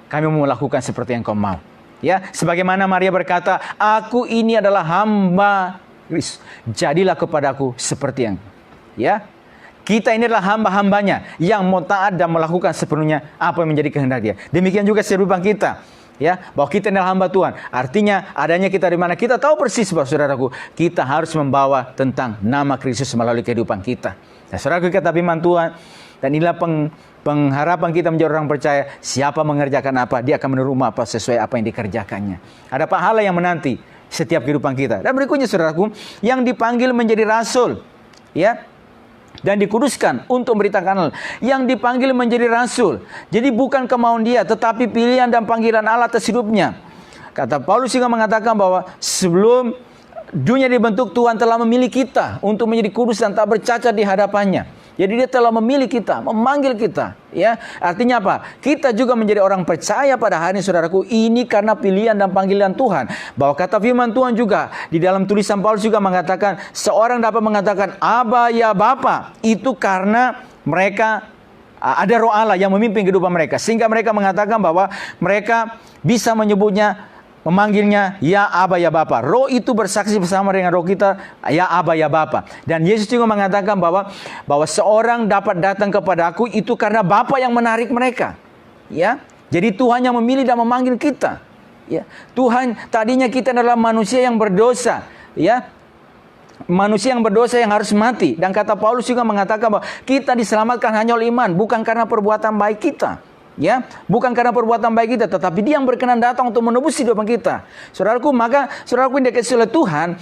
kami mau melakukan seperti yang Kau mau. Ya, sebagaimana Maria berkata, aku ini adalah hamba Kristus, jadilah kepadaku seperti yang, ya. Kita ini adalah hamba-hambanya yang mau taat dan melakukan sepenuhnya apa yang menjadi kehendak Dia. Demikian juga kehidupan kita, ya, bahwa kita adalah hamba Tuhan. Artinya adanya kita di mana kita tahu persis bahwa saudaraku, kita harus membawa tentang nama Kristus melalui kehidupan kita. Nah, saudaraku, kata firman Tuhan, dan inilah pengharapan kita menjadi orang percaya, siapa mengerjakan apa, dia akan menerima apa sesuai apa yang dikerjakannya. Ada pahala yang menanti setiap kehidupan kita. Dan berikutnya, saudaraku, yang dipanggil menjadi rasul, ya, dan dikuduskan untuk memberitakan Allah. Yang dipanggil menjadi rasul. Jadi bukan kemauan dia, tetapi pilihan dan panggilan Allah atas hidupnya. Kata Paulus juga mengatakan bahwa sebelum dunia dibentuk, Tuhan telah memilih kita untuk menjadi kudus dan tak bercacat di hadapannya. Jadi Dia telah memilih kita, memanggil kita, ya. Artinya apa? Kita juga menjadi orang percaya pada hari ini, saudaraku, ini karena pilihan dan panggilan Tuhan. Bahwa kata firman Tuhan juga di dalam tulisan Paulus juga mengatakan, seorang dapat mengatakan Aba ya Bapa, itu karena mereka ada roh Allah yang memimpin kehidupan mereka, sehingga mereka mengatakan bahwa mereka bisa menyebutnya, memanggilnya ya Aba ya Bapa. Roh itu bersaksi bersama dengan roh kita, ya Aba ya Bapa. Dan Yesus juga mengatakan bahwa seorang dapat datang kepada Aku itu karena Bapa yang menarik mereka. Ya, jadi Tuhan yang memilih dan memanggil kita. Ya, Tuhan, tadinya kita adalah manusia yang berdosa. Ya, manusia yang berdosa yang harus mati. Dan kata Paulus juga mengatakan bahwa kita diselamatkan hanya oleh iman, bukan karena perbuatan baik kita. Ya, bukan karena perbuatan baik kita, tetapi Dia yang berkenan datang untuk menebus hidup kita. Saudaraku, maka saudaraku yang dikasihi oleh Tuhan,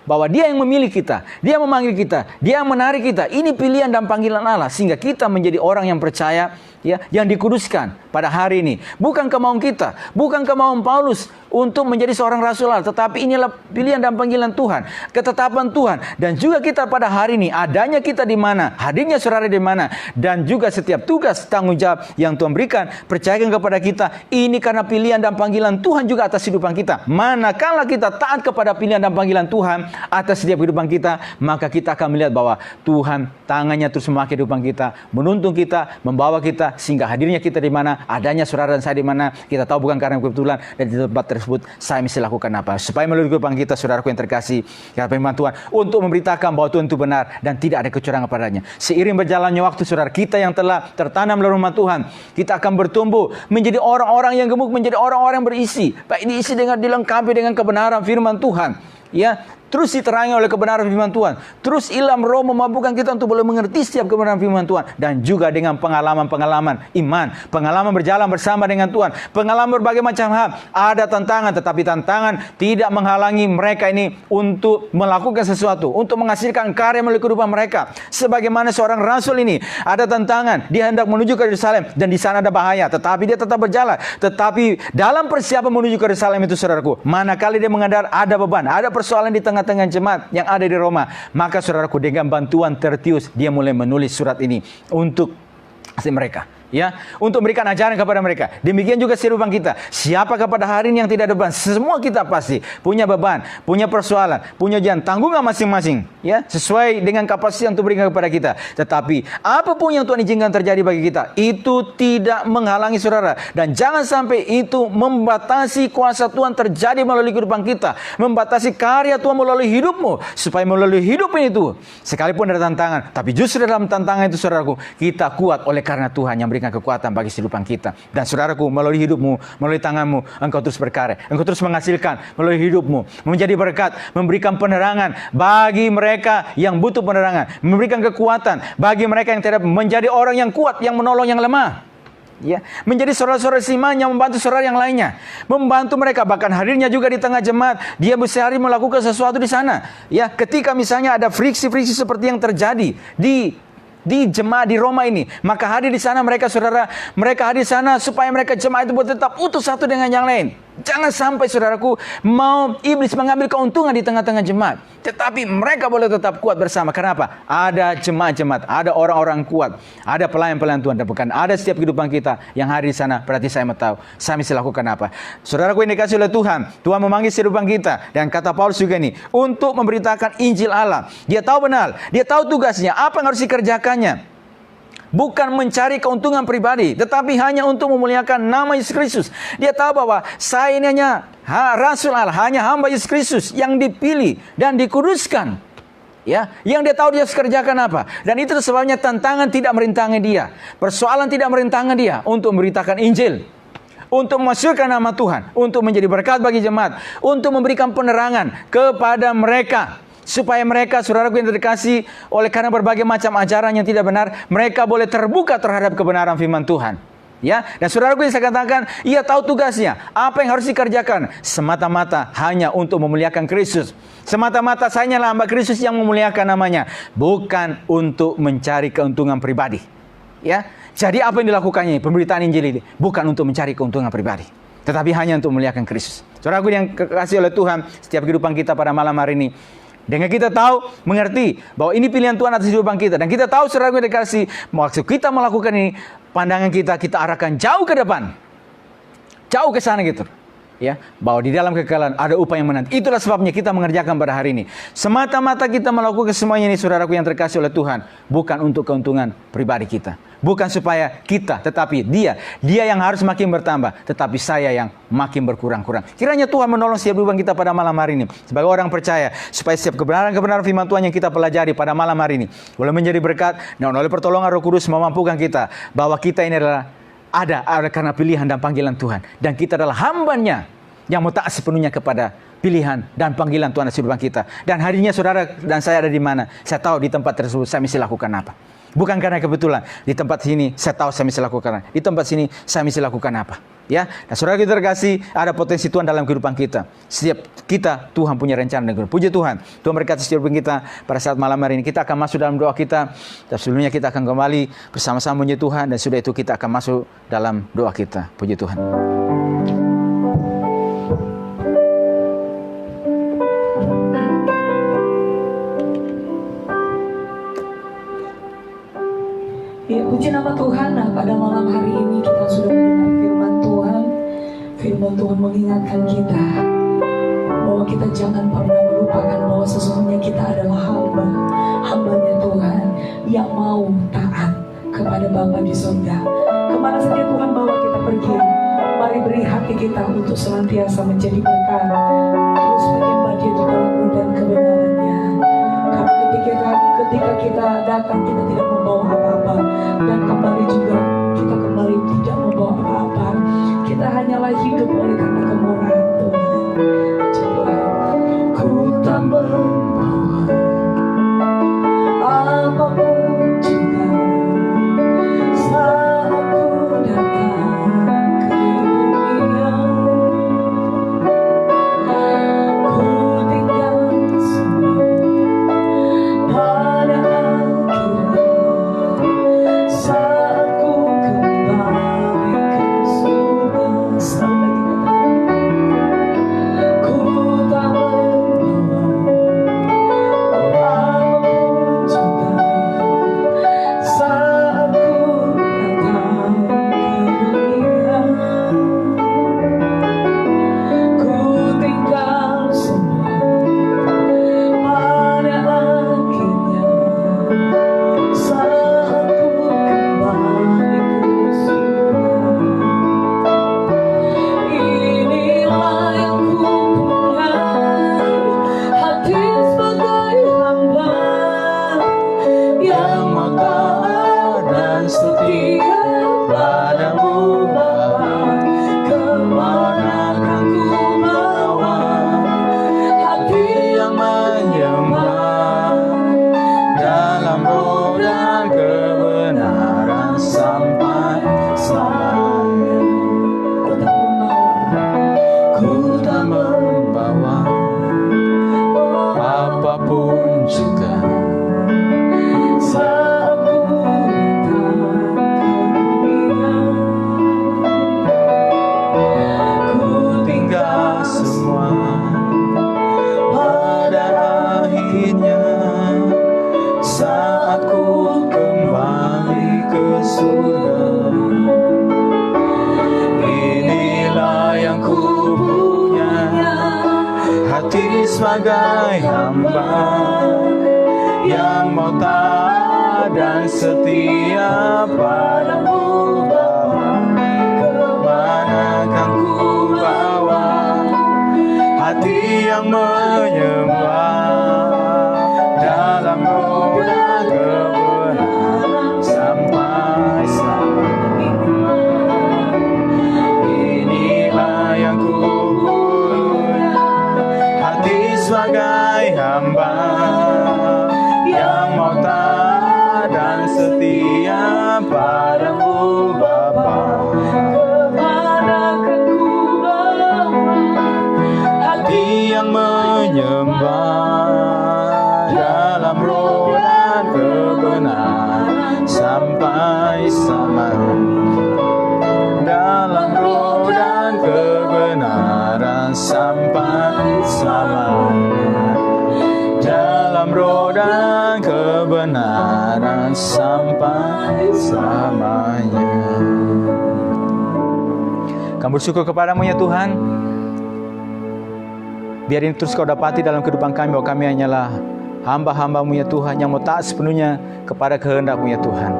bahwa Dia yang memilih kita, Dia memanggil kita, Dia yang menarik kita. Ini pilihan dan panggilan Allah, sehingga kita menjadi orang yang percaya, ya, yang dikuduskan pada hari ini. Bukan kemauan kita, bukan kemauan Paulus untuk menjadi seorang rasul Allah, tetapi inilah pilihan dan panggilan Tuhan, ketetapan Tuhan. Dan juga kita pada hari ini, adanya kita di mana, hadirnya saudara di mana, dan juga setiap tugas tanggung jawab yang Tuhan berikan, percayakan kepada kita, ini karena pilihan dan panggilan Tuhan juga atas kehidupan kita. Manakala kita taat kepada pilihan dan panggilan Tuhan atas setiap kehidupan kita, maka kita akan melihat bahwa Tuhan tangannya terus memakai kehidupan kita, menuntun kita, membawa kita, sehingga hadirnya kita di mana, adanya saudara dan saya di mana, kita tahu bukan karena kebetulan. Dan di tempat tersebut saya mesti lakukan apa, supaya melalui kehidupan kita, saudaraku yang terkasih, ya, firman Tuhan untuk memberitakan bahwa Tuhan itu benar dan tidak ada kecurangan padanya. Seiring berjalannya waktu, saudara, kita yang telah tertanam dalam rumah Tuhan, kita akan bertumbuh menjadi orang-orang yang gemuk, menjadi orang-orang yang berisi, baik diisi dengan, dilengkapi dengan kebenaran firman Tuhan, ya, terus diterangi oleh kebenaran firman Tuhan. Terus ilham roh memampukan kita untuk boleh mengerti setiap kebenaran firman Tuhan. Dan juga dengan pengalaman-pengalaman iman, pengalaman berjalan bersama dengan Tuhan, pengalaman berbagai macam hal. Ada tantangan, tetapi tantangan tidak menghalangi mereka ini untuk melakukan sesuatu, untuk menghasilkan karya melalui kehidupan mereka. Sebagaimana seorang rasul ini, ada tantangan, dia hendak menuju ke Yerusalem, dan di sana ada bahaya, tetapi dia tetap berjalan. Tetapi dalam persiapan menuju ke Yerusalem itu, saudaraku, manakala dia mengadar ada beban, ada persoalan di tengah tengah-tengah jemaat yang ada di Roma. Maka saudaraku, dengan bantuan Tertius, dia mulai menulis surat ini untuk mereka, ya, untuk memberikan ajaran kepada mereka. Demikian juga kehidupan kita. Siapa pada hari ini yang tidak ada beban? Semua kita pasti punya beban, punya persoalan, punya ujian, tanggungan masing-masing, ya, sesuai dengan kapasitas yang Tuhan berikan kepada kita. Tetapi apapun yang Tuhan izinkan terjadi bagi kita, itu tidak menghalangi saudara, dan jangan sampai itu membatasi kuasa Tuhan terjadi melalui kehidupan kita, membatasi karya Tuhan melalui hidupmu, supaya melalui hidup ini tuh, sekalipun ada tantangan, tapi justru dalam tantangan itu saudaraku, kita kuat oleh karena Tuhan yang berikan kekuatan bagi kehidupan kita. Dan saudaraku, melalui hidupmu, melalui tanganmu, engkau terus berkarya, engkau terus menghasilkan melalui hidupmu, menjadi berkat, memberikan penerangan bagi mereka yang butuh penerangan, memberikan kekuatan bagi mereka yang tidak, menjadi orang yang kuat, yang menolong yang lemah, ya, menjadi saudara-saudara seiman yang membantu saudara yang lainnya, membantu mereka. Bahkan hadirnya juga di tengah jemaat, dia sehari melakukan sesuatu di sana, ya, ketika misalnya ada friksi-friksi seperti yang terjadi di jemaat di Roma ini, maka hadir di sana mereka, saudara, mereka hadir di sana supaya mereka jemaat itu tetap utuh satu dengan yang lain. Jangan sampai saudaraku mau iblis mengambil keuntungan di tengah-tengah jemaat, tetapi mereka boleh tetap kuat bersama. Kenapa? Ada jemaat-jemaat, ada orang-orang kuat, ada pelayan-pelayan Tuhan, dan bukan ada setiap kehidupan kita yang hadir di sana. Berarti saya mau tahu saya mesti lakukan apa. Saudaraku yang dikasihi oleh Tuhan, Tuhan memanggil kehidupan kita, dan kata Paulus juga ini, untuk memberitakan Injil Allah. Dia tahu benar, dia tahu tugasnya, apa yang harus dikerjakannya. Bukan mencari keuntungan pribadi, tetapi hanya untuk memuliakan nama Yesus Kristus. Dia tahu bahwa saya ini hanya Rasul Allah, hanya hamba Yesus Kristus yang dipilih dan dikuduskan. Ya, yang dia tahu dia harus kerjakan apa. Dan itu sebabnya tantangan tidak merintangi dia, persoalan tidak merintangi dia untuk memberitakan Injil, untuk memasukkan nama Tuhan, untuk menjadi berkat bagi jemaat, untuk memberikan penerangan kepada mereka, supaya mereka, saudaraku yang terkasih, oleh karena berbagai macam ajaran yang tidak benar, mereka boleh terbuka terhadap kebenaran firman Tuhan. Ya, dan saudaraku yang saya katakan, ia tahu tugasnya, apa yang harus dikerjakan, semata-mata hanya untuk memuliakan Kristus. Semata-mata saya hanyalah hamba Kristus yang memuliakan namanya, bukan untuk mencari keuntungan pribadi. Ya, jadi apa yang dilakukannya, pemberitaan Injil ini, bukan untuk mencari keuntungan pribadi, tetapi hanya untuk memuliakan Kristus. Saudaraku yang kekasih oleh Tuhan, setiap kehidupan kita pada malam hari ini, dengan kita tahu, mengerti bahwa ini pilihan Tuhan atas kehidupan kita, dan kita tahu saudara yang dikasih, maksud kita melakukan ini, pandangan kita arahkan jauh ke depan, jauh ke sana gitu, ya, bahwa di dalam kekekalan ada upah yang menanti. Itulah sebabnya kita mengerjakan pada hari ini. Semata-mata kita melakukan semuanya ini, saudaraku yang terkasih oleh Tuhan, bukan untuk keuntungan pribadi kita, bukan supaya kita, tetapi dia yang harus makin bertambah, tetapi saya yang makin berkurang-kurang. Kiranya Tuhan menolong setiap kehidupan kita pada malam hari ini, sebagai orang percaya, supaya setiap kebenaran-kebenaran firman Tuhan yang kita pelajari pada malam hari ini boleh menjadi berkat, dan oleh pertolongan Roh Kudus memampukan kita bahwa kita ini adalah ada karena pilihan dan panggilan Tuhan, dan kita adalah hambanya yang mau taat sepenuhnya kepada pilihan dan panggilan Tuhan atas kehidupan kita. Dan harinya saudara dan saya ada di mana, saya tahu di tempat tersebut saya mesti lakukan apa. Bukan karena kebetulan, di tempat sini saya tahu saya mesti lakukan apa, di tempat sini saya mesti lakukan apa. Ya, dan saudara kita terkasih, ada potensi Tuhan dalam kehidupan kita. Setiap kita, Tuhan punya rencana dengan puji Tuhan. Tuhan berkati setiap kita pada saat malam hari ini. Kita akan masuk dalam doa kita. Dan sebelumnya kita akan kembali bersama-sama puji Tuhan. Dan sudah itu kita akan masuk dalam doa kita. Puji Tuhan. Ya, puji nama Tuhan. Nah, pada malam hari ini kita sudah mendengar firman Tuhan. Firman Tuhan mengingatkan kita bahwa kita jangan pernah melupakan bahwa sesungguhnya kita adalah hambanya Tuhan yang mau taat kepada Bapa di surga. Kemana saja Tuhan bawa kita pergi, mari beri hati kita untuk senantiasa menjadi berkat, terus menyembah Dia untuk dalam roh dan kebenarannya. Karena ketika kita datang, kita tidak membawa apa-apa, dan kembali juga kita kembali tidak membawa apa-apa. Kita hanyalah hidup oleh karena kemurahan Tuhan. Coba ku tak membawa apapun juga saat ku datang ke dunia. Ku tinggal semua pada akhirnya saat ku kembali ke surga. Sekali lagi sebagai hamba yang mau taat dan setia padamu Bapa. Kemana kan ku bawa hati yang menyembah dalam roh dan kebenaran sampai selama. Inilah yang ku punya, hati sebagai hamba yang mau taat dan setia padamu Bapa. Kemana kan ku bawa Hati yang menyembah dalam roh dan kebenaran sampai selama. Dalam roh dan kebenaran sampai selamanya. Dalam roh dan kebenaran sampai selamanya. Kami bersyukur kepadamu ya Tuhan. Biar ini terus kau dapati dalam kehidupan kami, bahwa kami hanyalah hamba-hambamu ya Tuhan, yang mau taat sepenuhnya kepada kehendakmu ya Tuhan.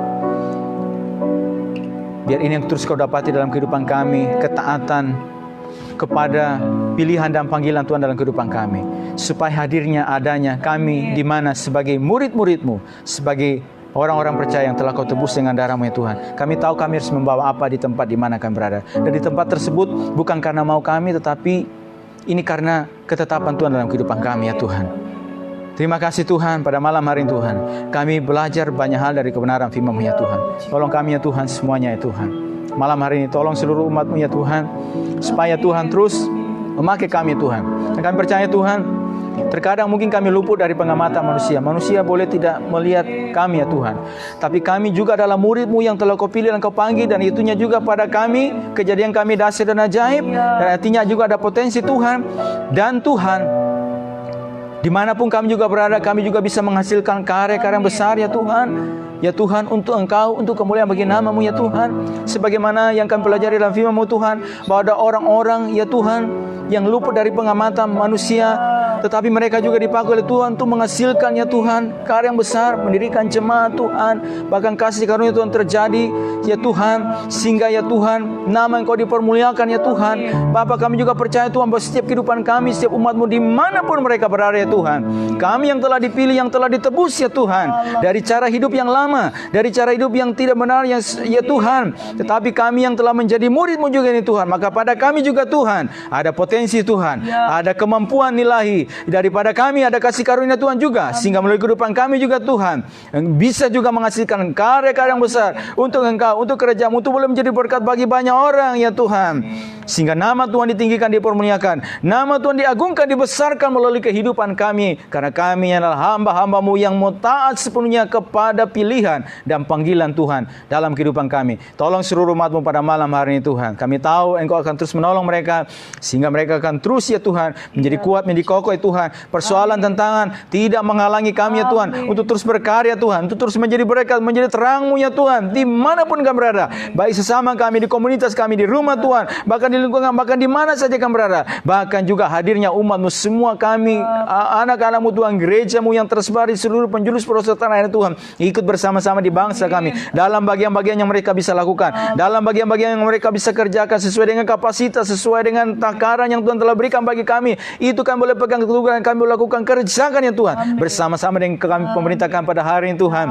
Biar ini yang terus kau dapati dalam kehidupan kami, ketaatan kepada pilihan dan panggilan Tuhan dalam kehidupan kami. Supaya hadirnya adanya kami di mana sebagai murid-murid-Mu, sebagai orang-orang percaya yang telah kau tebus dengan darah-Mu ya Tuhan. Kami tahu kami harus membawa apa di tempat di mana kami berada. Dan di tempat tersebut bukan karena mau kami, tetapi ini karena ketetapan Tuhan dalam kehidupan kami ya Tuhan. Terima kasih Tuhan, pada malam hari ini Tuhan, kami belajar banyak hal dari kebenaran firman-Mu ya Tuhan. Tolong kami ya Tuhan semuanya ya Tuhan. Malam hari ini tolong seluruh umat-Mu ya Tuhan, supaya Tuhan terus memakai kami ya Tuhan. Dan kami percaya Tuhan, terkadang mungkin kami luput dari pengamatan manusia. Manusia boleh tidak melihat kami ya Tuhan, tapi kami juga adalah murid-Mu yang telah Kau pilih dan Kau panggil. Dan itunya juga pada kami, kejadian kami dahsyat dan ajaib. Dan artinya juga ada potensi Tuhan. Dan Tuhan, dimanapun kami juga berada, kami juga bisa menghasilkan karya-karya yang besar ya Tuhan. Ya Tuhan, untuk Engkau, untuk kemuliaan bagi nama-Mu ya Tuhan. Sebagaimana yang kami pelajari dalam firman-Mu Tuhan, bahwa ada orang-orang ya Tuhan yang luput dari pengamatan manusia, tetapi mereka juga dipakai oleh Tuhan untuk menghasilkan ya Tuhan karya yang besar, mendirikan jemaat Tuhan, bahkan kasih karunia Tuhan terjadi ya Tuhan, sehingga ya Tuhan nama Engkau dipermuliakan ya Tuhan. Bapa, kami juga percaya Tuhan bahwa setiap kehidupan kami, setiap umat-Mu dimanapun mereka berada ya Tuhan, kami yang telah dipilih, yang telah ditebus ya Tuhan, dari cara hidup yang lama, dari cara hidup yang tidak benar ya Tuhan, tetapi kami yang telah menjadi murid-Mu juga ya Tuhan, maka pada kami juga Tuhan ada potensi Tuhan, ada kemampuan ilahi. Daripada kami ada kasih karunia Tuhan juga, sehingga melalui kehidupan kami juga Tuhan bisa juga menghasilkan karya-karya yang besar untuk Engkau, untuk kerajaan-Mu, untuk boleh menjadi berkat bagi banyak orang ya Tuhan, sehingga nama Tuhan ditinggikan, dipermuliakan, nama Tuhan diagungkan, dibesarkan melalui kehidupan kami, karena kami adalah hamba-hamba-Mu yang mau taat sepenuhnya kepada pilihan dan panggilan Tuhan dalam kehidupan kami. Tolong seluruh umat-Mu pada malam hari ini Tuhan. Kami tahu Engkau akan terus menolong mereka, sehingga mereka akan terus ya Tuhan menjadi kuat, menjadi kokoh ya Tuhan. Persoalan tantangan tidak menghalangi kami ya Tuhan untuk terus berkarya Tuhan, untuk terus menjadi berkat, menjadi terang-Mu ya Tuhan, dimanapun kami berada, baik sesama kami, di komunitas kami, di rumah Tuhan, bahkan di lingkungan, bahkan di mana saja kami berada, bahkan juga hadirnya umat-Mu semua kami, anak-anak-Mu Tuhan, gereja-Mu yang tersebar di seluruh penjuru pelosok tanah air Tuhan, ikut bersama-sama di bangsa kami, dalam bagian-bagian yang mereka bisa lakukan, dalam bagian-bagian yang mereka bisa kerjakan sesuai dengan kapasitas, sesuai dengan takaran yang Tuhan telah berikan bagi kami. Itu kami boleh pegang teguh dan kami lakukan, kerjakan ya Tuhan. Bersama-sama dengan kami pemerintahkan pada hari ini Tuhan.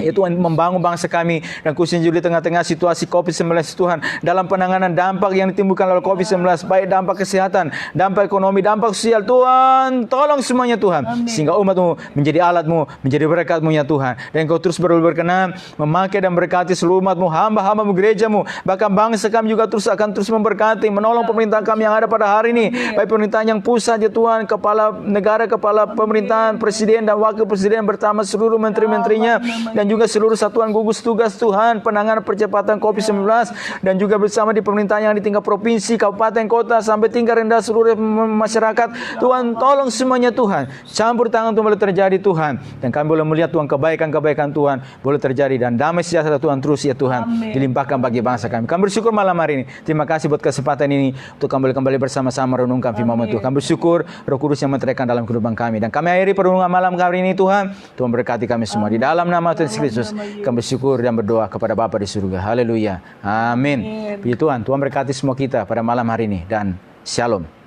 Ya Tuhan, membangun bangsa kami, dan khususnya di tengah-tengah situasi COVID-19 Tuhan, dalam penanganan dampak yang ditimbulkan oleh COVID-19, baik dampak kesehatan, dampak ekonomi, dampak sosial Tuhan, tolong semuanya Tuhan, sehingga umat-Mu menjadi alat-Mu, menjadi berkat-Mu ya Tuhan. Dan Engkau terus berkenan memakai dan berkati seluruh umat-Mu, hamba-hamba-Mu, gereja-Mu, bahkan bangsa kami juga akan terus memberkati, menolong pemerintah kami yang ada pada hari ini, baik pemerintahan yang pusat ya Tuhan, kepala negara, kepala pemerintahan, presiden dan wakil presiden bersama seluruh menteri-menterinya, dan juga seluruh satuan gugus tugas Tuhan, penanganan percepatan COVID-19, dan juga bersama di pemerintahan yang di tingkat provinsi, kabupaten, kota, sampai tingkat rendah seluruh masyarakat. Tuhan, tolong semuanya Tuhan, campur tangan Tuhan boleh terjadi Tuhan, dan kami boleh melihat Tuhan kebaikan-kebaikan Tuhan boleh terjadi, dan damai sejahtera Tuhan terus ya Tuhan dilimpahkan bagi bangsa kami. Kami bersyukur malam hari ini. Terima kasih buat kesempatan ini untuk kembali bersama-sama merenungkan firman-Mu Tuhan. Kami bersyukur Roh Roh Kudus yang menteraikan dalam kehidupan kami. Dan kami akhiri perundungan malam hari ini Tuhan. Tuhan berkati kami semua. Di dalam nama Tuhan Yesus Kristus, kami bersyukur dan berdoa kepada Bapa di surga. Haleluya. Amin. Puji Tuhan. Tuhan berkati semua kita pada malam hari ini. Dan Shalom.